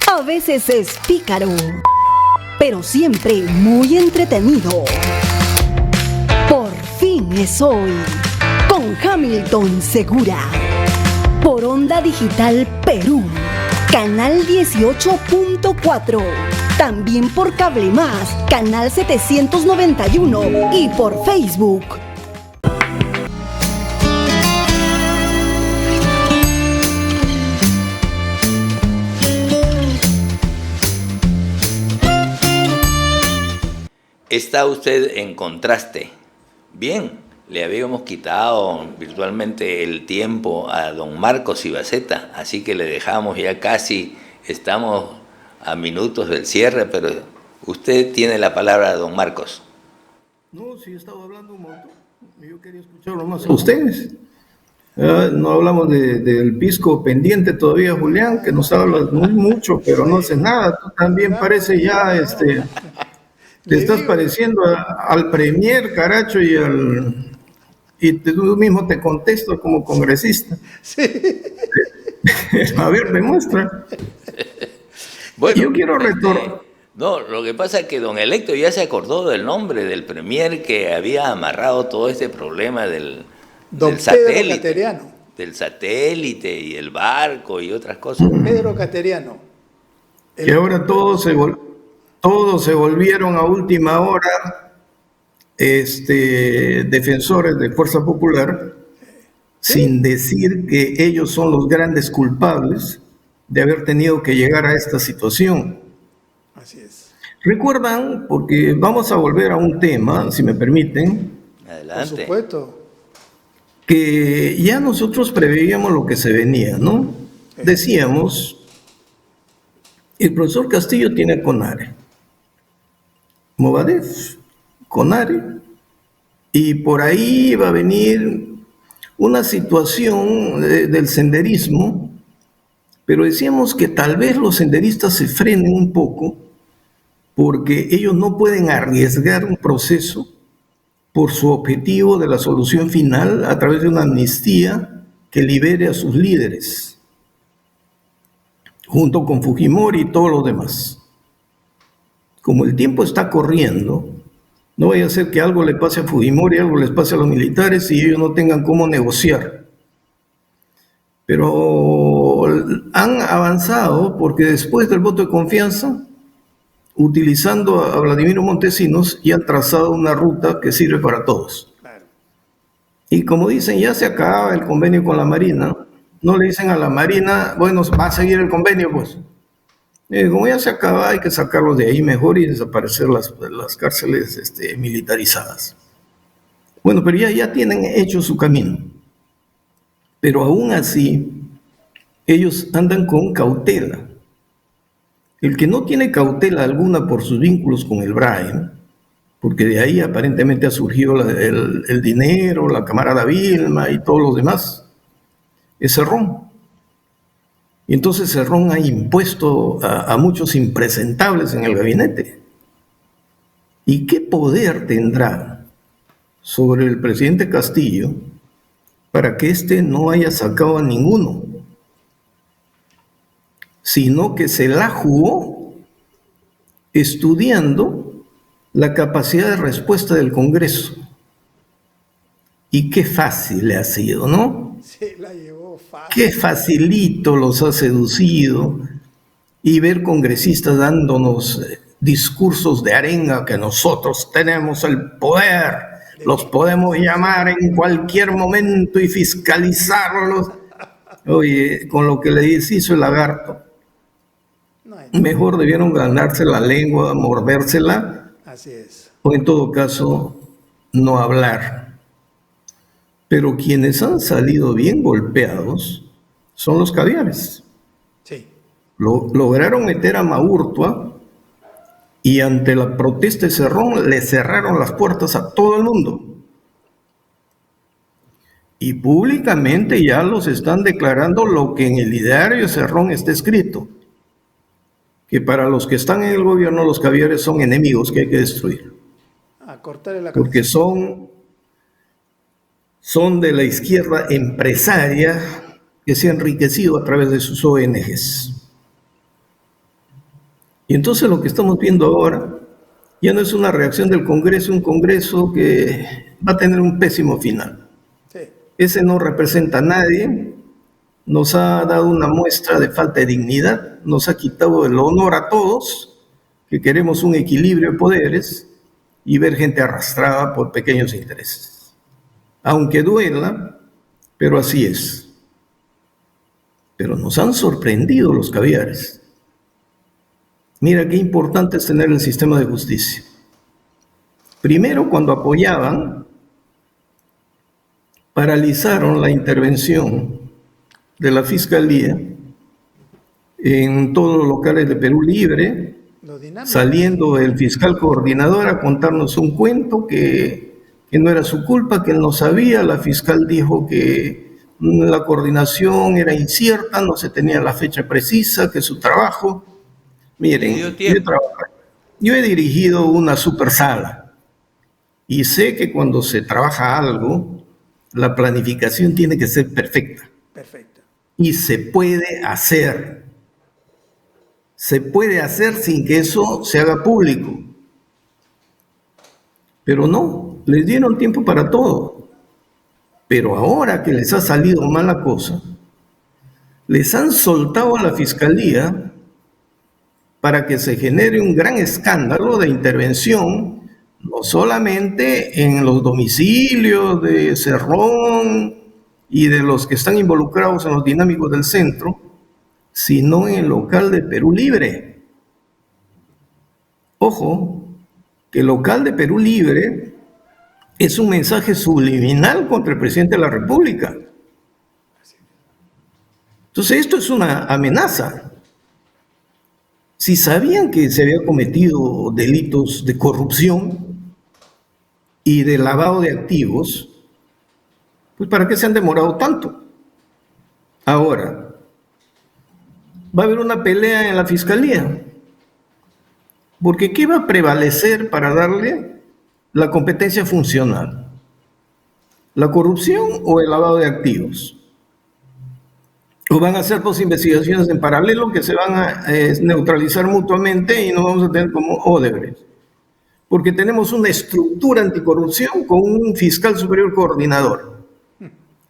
A veces es pícaro, pero siempre muy entretenido. Por fin es hoy, con Hamilton Segura, por Onda Digital Perú, canal 18.4, también por Cable Más, canal 791 y por Facebook. Está usted en contraste. Bien, le habíamos quitado virtualmente el tiempo a don Marcos Ibaceta, así que le dejamos ya casi, estamos a minutos del cierre, pero usted tiene la palabra, don Marcos. No, sí, he estado hablando un montón. Yo quería escucharlo más a ustedes. No hablamos del pisco pendiente todavía, Julián, que nos hablas muy mucho, pero no haces nada. Tú también parece ya, te estás pareciendo al Premier, caracho, y tú mismo te contestas como congresista. Sí. A ver, demuestra. Bueno, yo quiero retornar. No, lo que pasa es que don Electo ya se acordó del nombre del Premier que había amarrado todo este problema del satélite. Del satélite y el barco y otras cosas. Pedro Cateriano. Y ahora todos se volvieron a última hora defensores de Fuerza Popular, sin decir que ellos son los grandes culpables de haber tenido que llegar a esta situación. Así es. ¿Recuerdan? Porque vamos a volver a un tema, si me permiten. Adelante. Por supuesto. Que ya nosotros preveíamos lo que se venía, ¿no? Decíamos, el profesor Castillo tiene CONARE, Movadef, CONARE, y por ahí va a venir una situación del senderismo, pero decíamos que tal vez los senderistas se frenen un poco porque ellos no pueden arriesgar un proceso por su objetivo de la solución final a través de una amnistía que libere a sus líderes, junto con Fujimori y todos los demás. Como el tiempo está corriendo, no vaya a ser que algo le pase a Fujimori, algo les pase a los militares y ellos no tengan cómo negociar. Pero han avanzado porque después del voto de confianza, utilizando a Vladimiro Montesinos, y han trazado una ruta que sirve para todos. Claro. Y como dicen, ya se acaba el convenio con la Marina, no le dicen a la Marina, bueno, va a seguir el convenio, pues. Como ya se acaba, hay que sacarlos de ahí mejor y desaparecer las cárceles militarizadas. Bueno, pero ya tienen hecho su camino. Pero aún así, ellos andan con cautela. El que no tiene cautela alguna por sus vínculos con el BRAE, porque de ahí aparentemente ha surgido el dinero, la camarada Vilma y todos los demás, es Cerrón. Y entonces Cerrón ha impuesto a muchos impresentables en el gabinete. ¿Y qué poder tendrá sobre el presidente Castillo para que éste no haya sacado a ninguno? Sino que se la jugó estudiando la capacidad de respuesta del Congreso. Y qué fácil le ha sido, ¿no? Sí, la llevó fácil. Qué facilito los ha seducido, y ver congresistas dándonos discursos de arenga que nosotros tenemos el poder, los podemos llamar en cualquier momento y fiscalizarlos. Oye, con lo que le hizo el lagarto, mejor debieron ganarse la lengua, mordérsela. Así es. O en todo caso, no hablar. Pero quienes han salido bien golpeados son los caviares. Sí. Lograron meter a Maurtua y ante la protesta de Cerrón le cerraron las puertas a todo el mundo. Y públicamente ya los están declarando lo que en el ideario de Cerrón está escrito, que para los que están en el gobierno los caviares son enemigos que hay que destruir. A cortarle la cabeza. Porque son son de la izquierda empresaria que se ha enriquecido a través de sus ONGs. Y entonces lo que estamos viendo ahora ya no es una reacción del Congreso, un Congreso que va a tener un pésimo final. Sí. Ese no representa a nadie, nos ha dado una muestra de falta de dignidad, nos ha quitado el honor a todos, que queremos un equilibrio de poderes y ver gente arrastrada por pequeños intereses. Aunque duela, pero así es. Pero nos han sorprendido los caviares. Mira qué importante es tener el sistema de justicia. Primero, cuando apoyaban, paralizaron la intervención de la Fiscalía en todos los locales de Perú Libre, saliendo el fiscal coordinador a contarnos un cuento que no era su culpa, que él no sabía. La fiscal dijo que la coordinación era incierta, no se tenía la fecha precisa, que su trabajo... Miren, yo he dirigido una super sala y sé que cuando se trabaja algo, la planificación tiene que ser perfecta. Perfecto. Y se puede hacer. Se puede hacer sin que eso se haga público. Pero no, les dieron tiempo para todo. Pero ahora que les ha salido mala cosa, les han soltado a la Fiscalía para que se genere un gran escándalo de intervención, no solamente en los domicilios de Cerrón y de los que están involucrados en los dinámicos del centro, sino en el local de Perú Libre. Ojo, que el local de Perú Libre es un mensaje subliminal contra el presidente de la República. Entonces esto es una amenaza. Si sabían que se había cometido delitos de corrupción y de lavado de activos, pues ¿para qué se han demorado tanto? Ahora, va a haber una pelea en la Fiscalía, porque ¿qué va a prevalecer para darle la competencia funcional? ¿La corrupción o el lavado de activos? ¿O van a hacer dos investigaciones en paralelo que se van a neutralizar mutuamente y no vamos a tener como Odebrecht? Porque tenemos una estructura anticorrupción con un fiscal superior coordinador.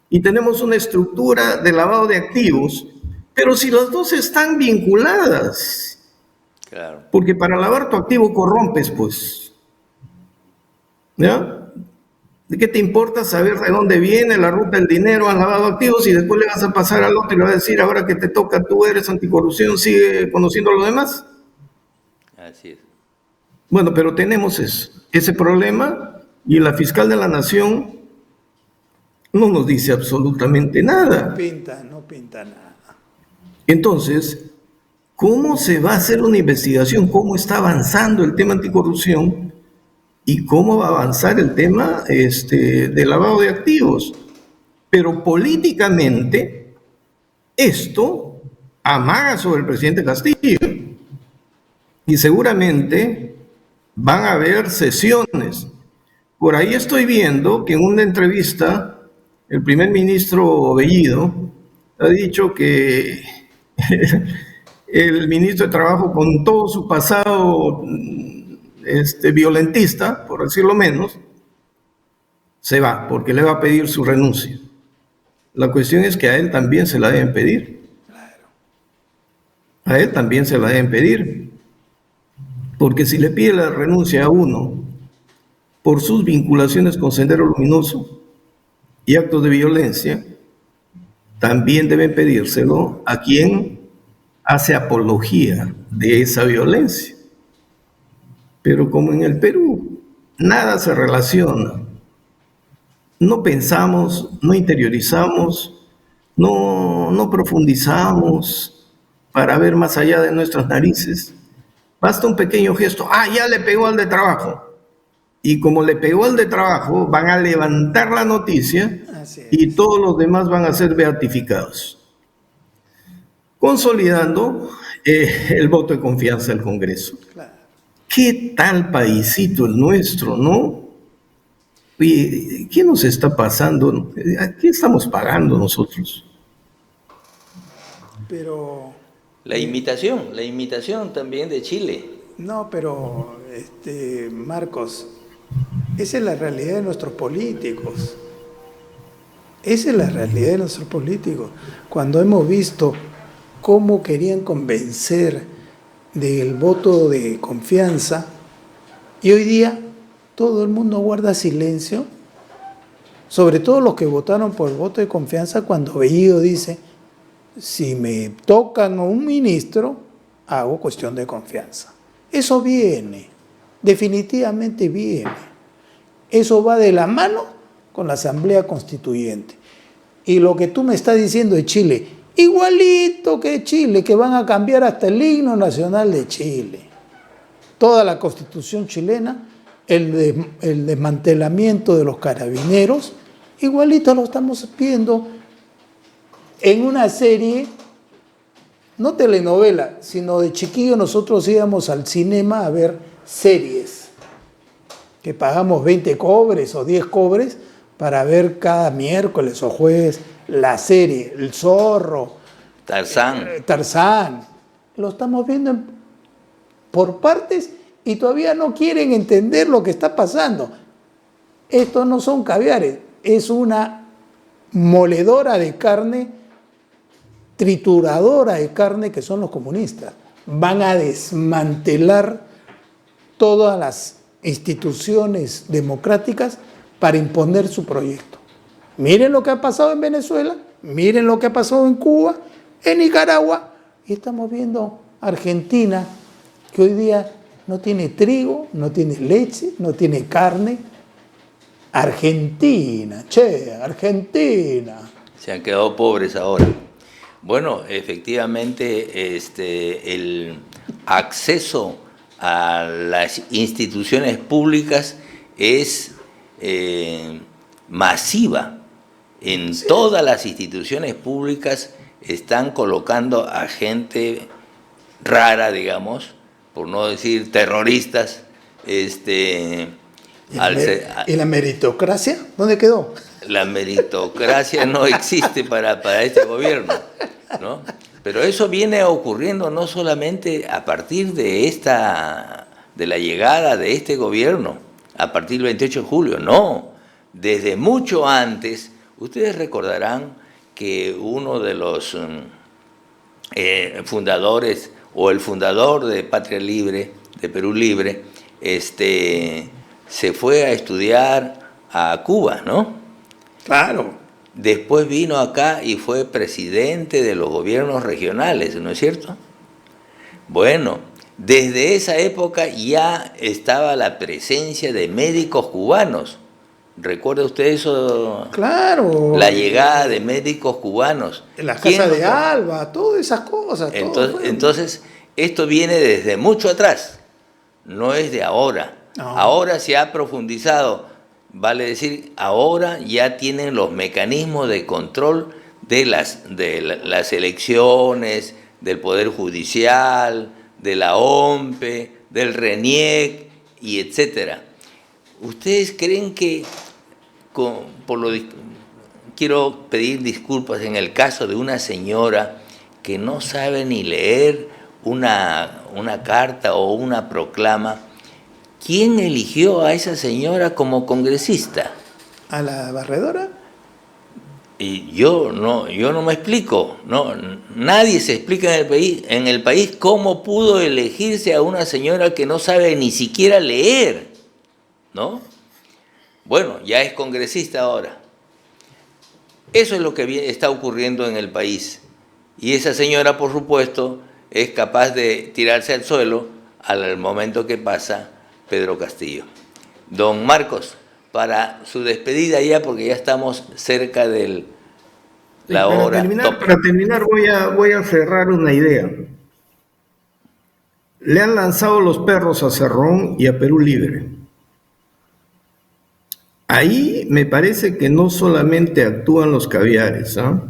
Y tenemos una estructura de lavado de activos, pero si las dos están vinculadas. Claro. Porque para lavar tu activo corrompes, pues. ¿Ya? ¿De qué te importa saber de dónde viene la ruta del dinero al lavado de activos y después le vas a pasar al otro y le vas a decir, ahora que te toca, tú eres anticorrupción, sigue conociendo a los demás? Así es. Bueno, pero tenemos ese problema y la fiscal de la Nación no nos dice absolutamente nada. No pinta nada. Entonces, ¿cómo se va a hacer una investigación? ¿Cómo está avanzando el tema anticorrupción? ¿Y cómo va a avanzar el tema de lavado de activos? Pero políticamente, esto amaga sobre el presidente Castillo. Y seguramente van a haber sesiones. Por ahí estoy viendo que en una entrevista, el primer ministro Bellido ha dicho que el ministro de Trabajo, con todo su pasado violentista, por decirlo menos, se va, porque le va a pedir su renuncia. La cuestión es que a él también se la deben pedir. A él también se la deben pedir. Porque si le pide la renuncia a uno por sus vinculaciones con Sendero Luminoso y actos de violencia, también deben pedírselo a quien hace apología de esa violencia. Pero como en el Perú nada se relaciona, no pensamos, no interiorizamos, no profundizamos para ver más allá de nuestras narices, basta un pequeño gesto, ya le pegó al de trabajo. Y como le pegó al de trabajo, van a levantar la noticia y todos los demás van a ser beatificados, consolidando el voto de confianza del Congreso. Claro. ¿Qué tal paisito el nuestro, no? Oye, ¿qué nos está pasando? ¿A qué estamos pagando nosotros? Pero... La imitación también de Chile. No, pero, Marcos, esa es la realidad de nuestros políticos. Esa es la realidad de nuestros políticos. Cuando hemos visto cómo querían convencer del voto de confianza, y hoy día todo el mundo guarda silencio, sobre todo los que votaron por el voto de confianza, cuando Bellido dice, si me tocan a un ministro, hago cuestión de confianza. Eso viene, definitivamente viene. Eso va de la mano con la Asamblea Constituyente. Y lo que tú me estás diciendo de Chile, igualito que Chile, que van a cambiar hasta el himno nacional de Chile. Toda la Constitución chilena, el desmantelamiento de los carabineros, igualito lo estamos viendo en una serie, no telenovela, sino de chiquillo nosotros íbamos al cinema a ver series, que pagamos 20 cobres o 10 cobres para ver cada miércoles o jueves la serie, El Zorro, Tarzán. Lo estamos viendo por partes y todavía no quieren entender lo que está pasando. Estos no son caviares, es una moledora de carne, trituradora de carne que son los comunistas. Van a desmantelar todas las instituciones democráticas para imponer su proyecto. Miren lo que ha pasado en Venezuela, miren lo que ha pasado en Cuba, en Nicaragua, y estamos viendo Argentina, que hoy día no tiene trigo, no tiene leche, no tiene carne. Argentina. Se han quedado pobres ahora. Bueno, efectivamente, el acceso a las instituciones públicas es masiva. En todas las instituciones públicas están colocando a gente rara, digamos, por no decir terroristas. ¿Y la meritocracia? ¿Dónde quedó? La meritocracia no existe para este gobierno, ¿no? Pero eso viene ocurriendo no solamente a partir de la llegada de este gobierno, a partir del 28 de julio, no. Desde mucho antes, ustedes recordarán que uno de los fundadores, o el fundador de Patria Libre, de Perú Libre, se fue a estudiar a Cuba, ¿no? Claro. Después vino acá y fue presidente de los gobiernos regionales, ¿no es cierto? Bueno, desde esa época ya estaba la presencia de médicos cubanos. ¿Recuerda usted eso? Claro. La llegada de médicos cubanos. En la casa de Alba, todas esas cosas. Entonces, esto viene desde mucho atrás, no es de ahora. No. Ahora se ha profundizado, vale decir, ahora ya tienen los mecanismos de control de las elecciones, del Poder Judicial, de la OMPE, del RENIEC, y etcétera. ¿Ustedes creen que, quiero pedir disculpas en el caso de una señora que no sabe ni leer una carta o una proclama, ¿quién eligió a esa señora como congresista? ¿A la barredora? Y yo no me explico, no, nadie se explica en el país cómo pudo elegirse a una señora que no sabe ni siquiera leer, ¿no? Bueno, ya es congresista ahora. Eso es lo que está ocurriendo en el país. Y esa señora, por supuesto, es capaz de tirarse al suelo al momento que pasa Pedro Castillo. Don Marcos, para su despedida ya, porque ya estamos cerca de la hora. Para terminar voy a cerrar una idea. Le han lanzado los perros a Cerrón y a Perú Libre. Ahí me parece que no solamente actúan los caviares, ¿ah?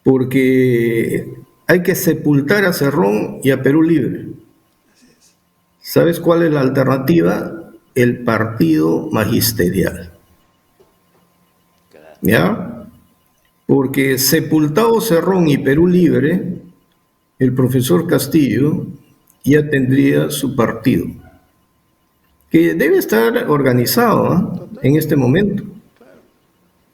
Porque hay que sepultar a Cerrón y a Perú Libre. ¿Sabes cuál es la alternativa? el partido magisterial. ¿Ya? Porque sepultado Cerrón y Perú Libre, el profesor Castillo ya tendría su partido, que debe estar organizado en este momento.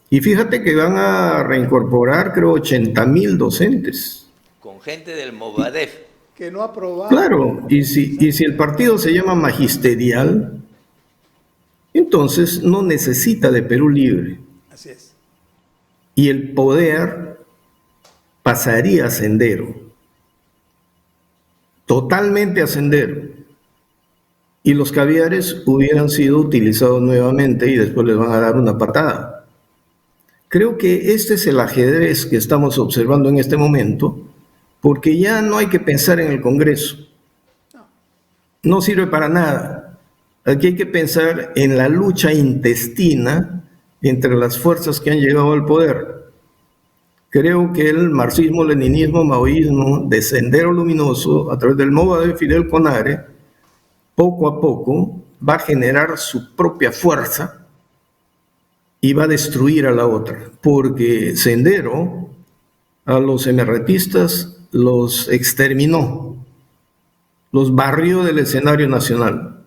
Y fíjate que van a reincorporar, creo, 80,000 docentes. Con gente del Movadef. Que no aprobaba. Claro, y si el partido se llama magisterial, entonces no necesita de Perú Libre. Así es. Y el poder pasaría a Sendero. Totalmente a Sendero. Y los caviares hubieran sido utilizados nuevamente y después les van a dar una patada. Creo que este es el ajedrez que estamos observando en este momento, porque ya no hay que pensar en el Congreso. No sirve para nada. Aquí hay que pensar en la lucha intestina entre las fuerzas que han llegado al poder. Creo que el marxismo, leninismo, maoísmo, de Sendero Luminoso, a través del MOVA de Fidel Conare, poco a poco va a generar su propia fuerza y va a destruir a la otra, porque Sendero a los emerretistas los exterminó, los barrió del escenario nacional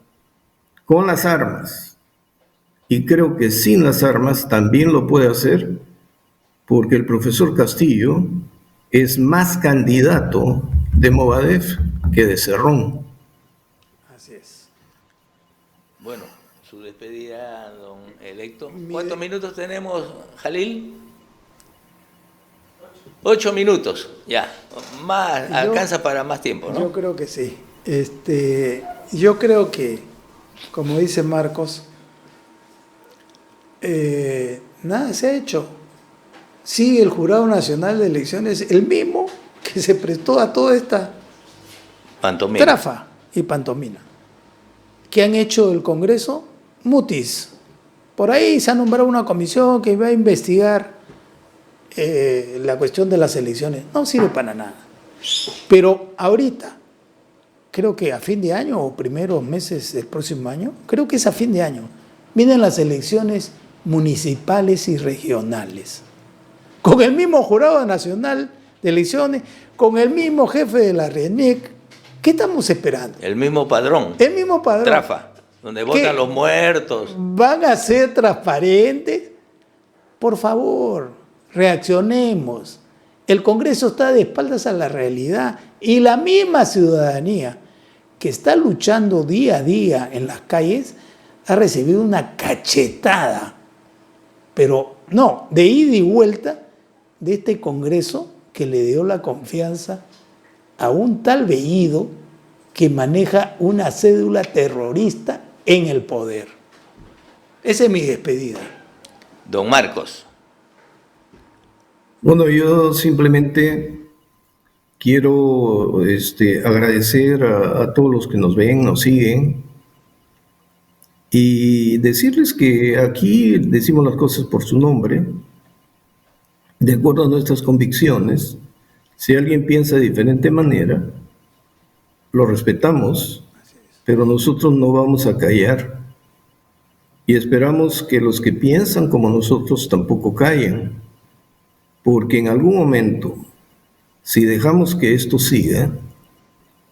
con las armas, y creo que sin las armas también lo puede hacer, porque el profesor Castillo es más candidato de Movadef que de Cerrón. Así es. Bueno, su despedida, don electo. ¿Cuántos minutos tenemos, Jalil? 8 minutos, ya. Más, alcanza para más tiempo, ¿no? Yo creo que sí. Yo creo que, como dice Marcos, nada se ha hecho. Sigue el Jurado Nacional de Elecciones, el mismo que se prestó a toda esta pantomima, trafa y pantomina. ¿Qué han hecho el Congreso? Mutis. Por ahí se ha nombrado una comisión que va a investigar la cuestión de las elecciones. No sirve para nada. Pero ahorita, creo que a fin de año o primeros meses del próximo año, creo que es a fin de año, vienen las elecciones municipales y regionales. Con el mismo Jurado Nacional de Elecciones, con el mismo jefe de la RENIEC. ¿Qué estamos esperando? El mismo padrón. El mismo padrón. Trafa, donde votan los muertos. ¿Van a ser transparentes? Por favor, reaccionemos. El Congreso está de espaldas a la realidad y la misma ciudadanía que está luchando día a día en las calles ha recibido una cachetada, pero no, de ida y vuelta de este Congreso que le dio la confianza a un tal Bellido que maneja una cédula terrorista en el poder. Esa es mi despedida. Don Marcos. Bueno, yo simplemente quiero agradecer a todos los que nos ven, nos siguen, y decirles que aquí decimos las cosas por su nombre, de acuerdo a nuestras convicciones. Si alguien piensa de diferente manera, lo respetamos, pero nosotros no vamos a callar. Y esperamos que los que piensan como nosotros tampoco callen, porque en algún momento, si dejamos que esto siga,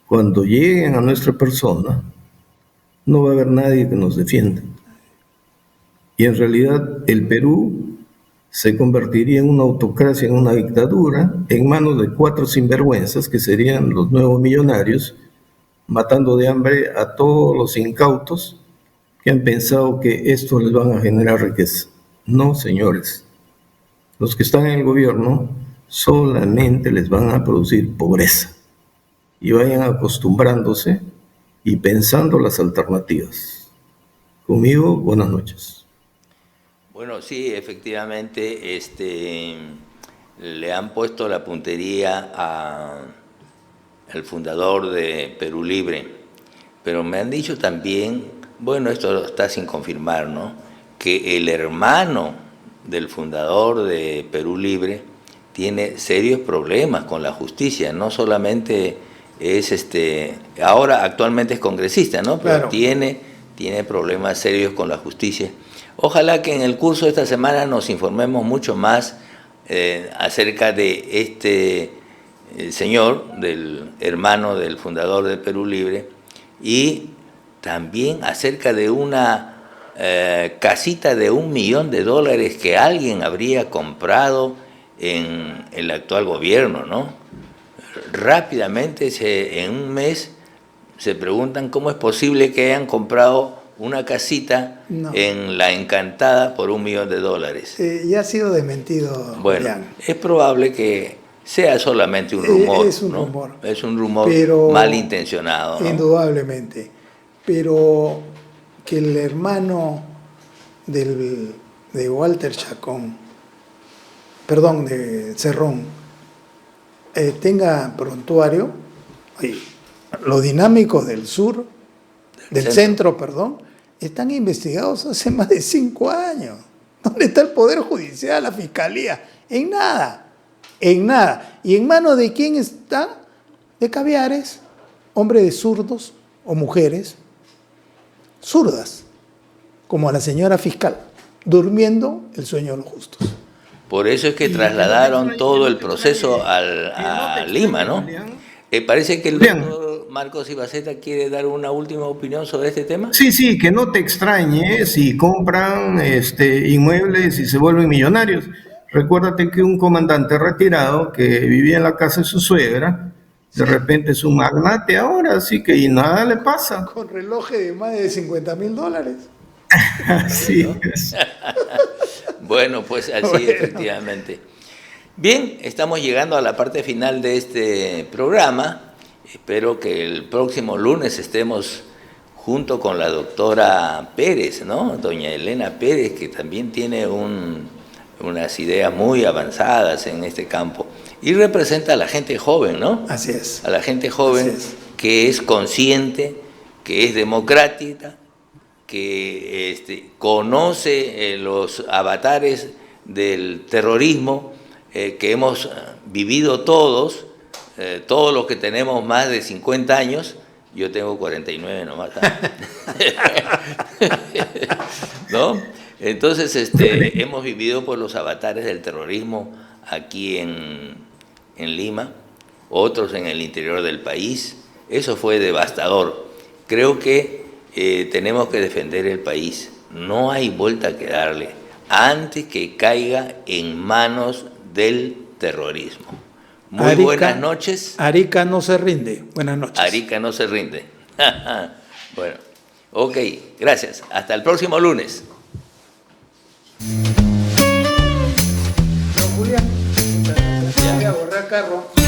cuando lleguen a nuestra persona, no va a haber nadie que nos defienda. Y en realidad el Perú se convertiría en una autocracia, en una dictadura, en manos de 4 sinvergüenzas que serían los nuevos millonarios, matando de hambre a todos los incautos que han pensado que esto les van a generar riqueza. No, señores. Los que están en el gobierno solamente les van a producir pobreza. Y vayan acostumbrándose y pensando las alternativas. Conmigo, buenas noches. Bueno, sí, efectivamente, le han puesto la puntería al fundador de Perú Libre, pero me han dicho también, bueno, esto está sin confirmar, ¿no?, que el hermano del fundador de Perú Libre tiene serios problemas con la justicia. No solamente es ahora actualmente es congresista, ¿no?, pero claro, tiene tiene problemas serios con la justicia. Ojalá que en el curso de esta semana nos informemos mucho más acerca de este señor, del hermano del fundador de Perú Libre, y también acerca de una casita de $1 millón que alguien habría comprado en el actual gobierno, ¿no? Rápidamente, en un mes, se preguntan cómo es posible que hayan comprado una casita en La Encantada por $1 millón. Ya ha sido desmentido. Bueno, Julián. es probable que sea solamente un rumor. Es un ¿no? rumor. Es un rumor pero, malintencionado, ¿no? Indudablemente. Pero que el hermano de Walter Chacón, perdón, de Cerrón, tenga prontuario, los dinámicos del sur, del centro, están investigados hace más de 5 años. ¿Dónde está el Poder Judicial, la Fiscalía? En nada, en nada. ¿Y en manos de quién están? De caviares, hombres de zurdos o mujeres zurdas, como a la señora fiscal, durmiendo el sueño de los justos. Por eso es que trasladaron todo el proceso a Lima, ¿no? Parece que el doctor Marcos Ibaceta quiere dar una última opinión sobre este tema. Sí, que no te extrañe si compran inmuebles y se vuelven millonarios. Recuérdate que un comandante retirado que vivía en la casa de su suegra, de repente es un magnate ahora, así que y nada le pasa. Con relojes de más de $50,000. Así es. Bueno, pues así efectivamente. Bien, estamos llegando a la parte final de este programa. Espero que el próximo lunes estemos junto con la doctora Pérez, ¿no? Doña Elena Pérez, que también tiene unas ideas muy avanzadas en este campo. Y representa a la gente joven, ¿no? Así es. A la gente joven que es consciente, que es democrática, que conoce los avatares del terrorismo que hemos vivido todos los que tenemos más de 50 años. Yo tengo 49 nomás, ¿no? Entonces, hemos vivido por los avatares del terrorismo aquí en Lima, otros en el interior del país. Eso fue devastador. Creo que tenemos que defender el país. No hay vuelta que darle antes que caiga en manos del terrorismo. Muy buenas noches. Arica no se rinde. Buenas noches. Arica no se rinde. Bueno, ok, gracias. Hasta el próximo lunes. Julián, voy a borrar carro.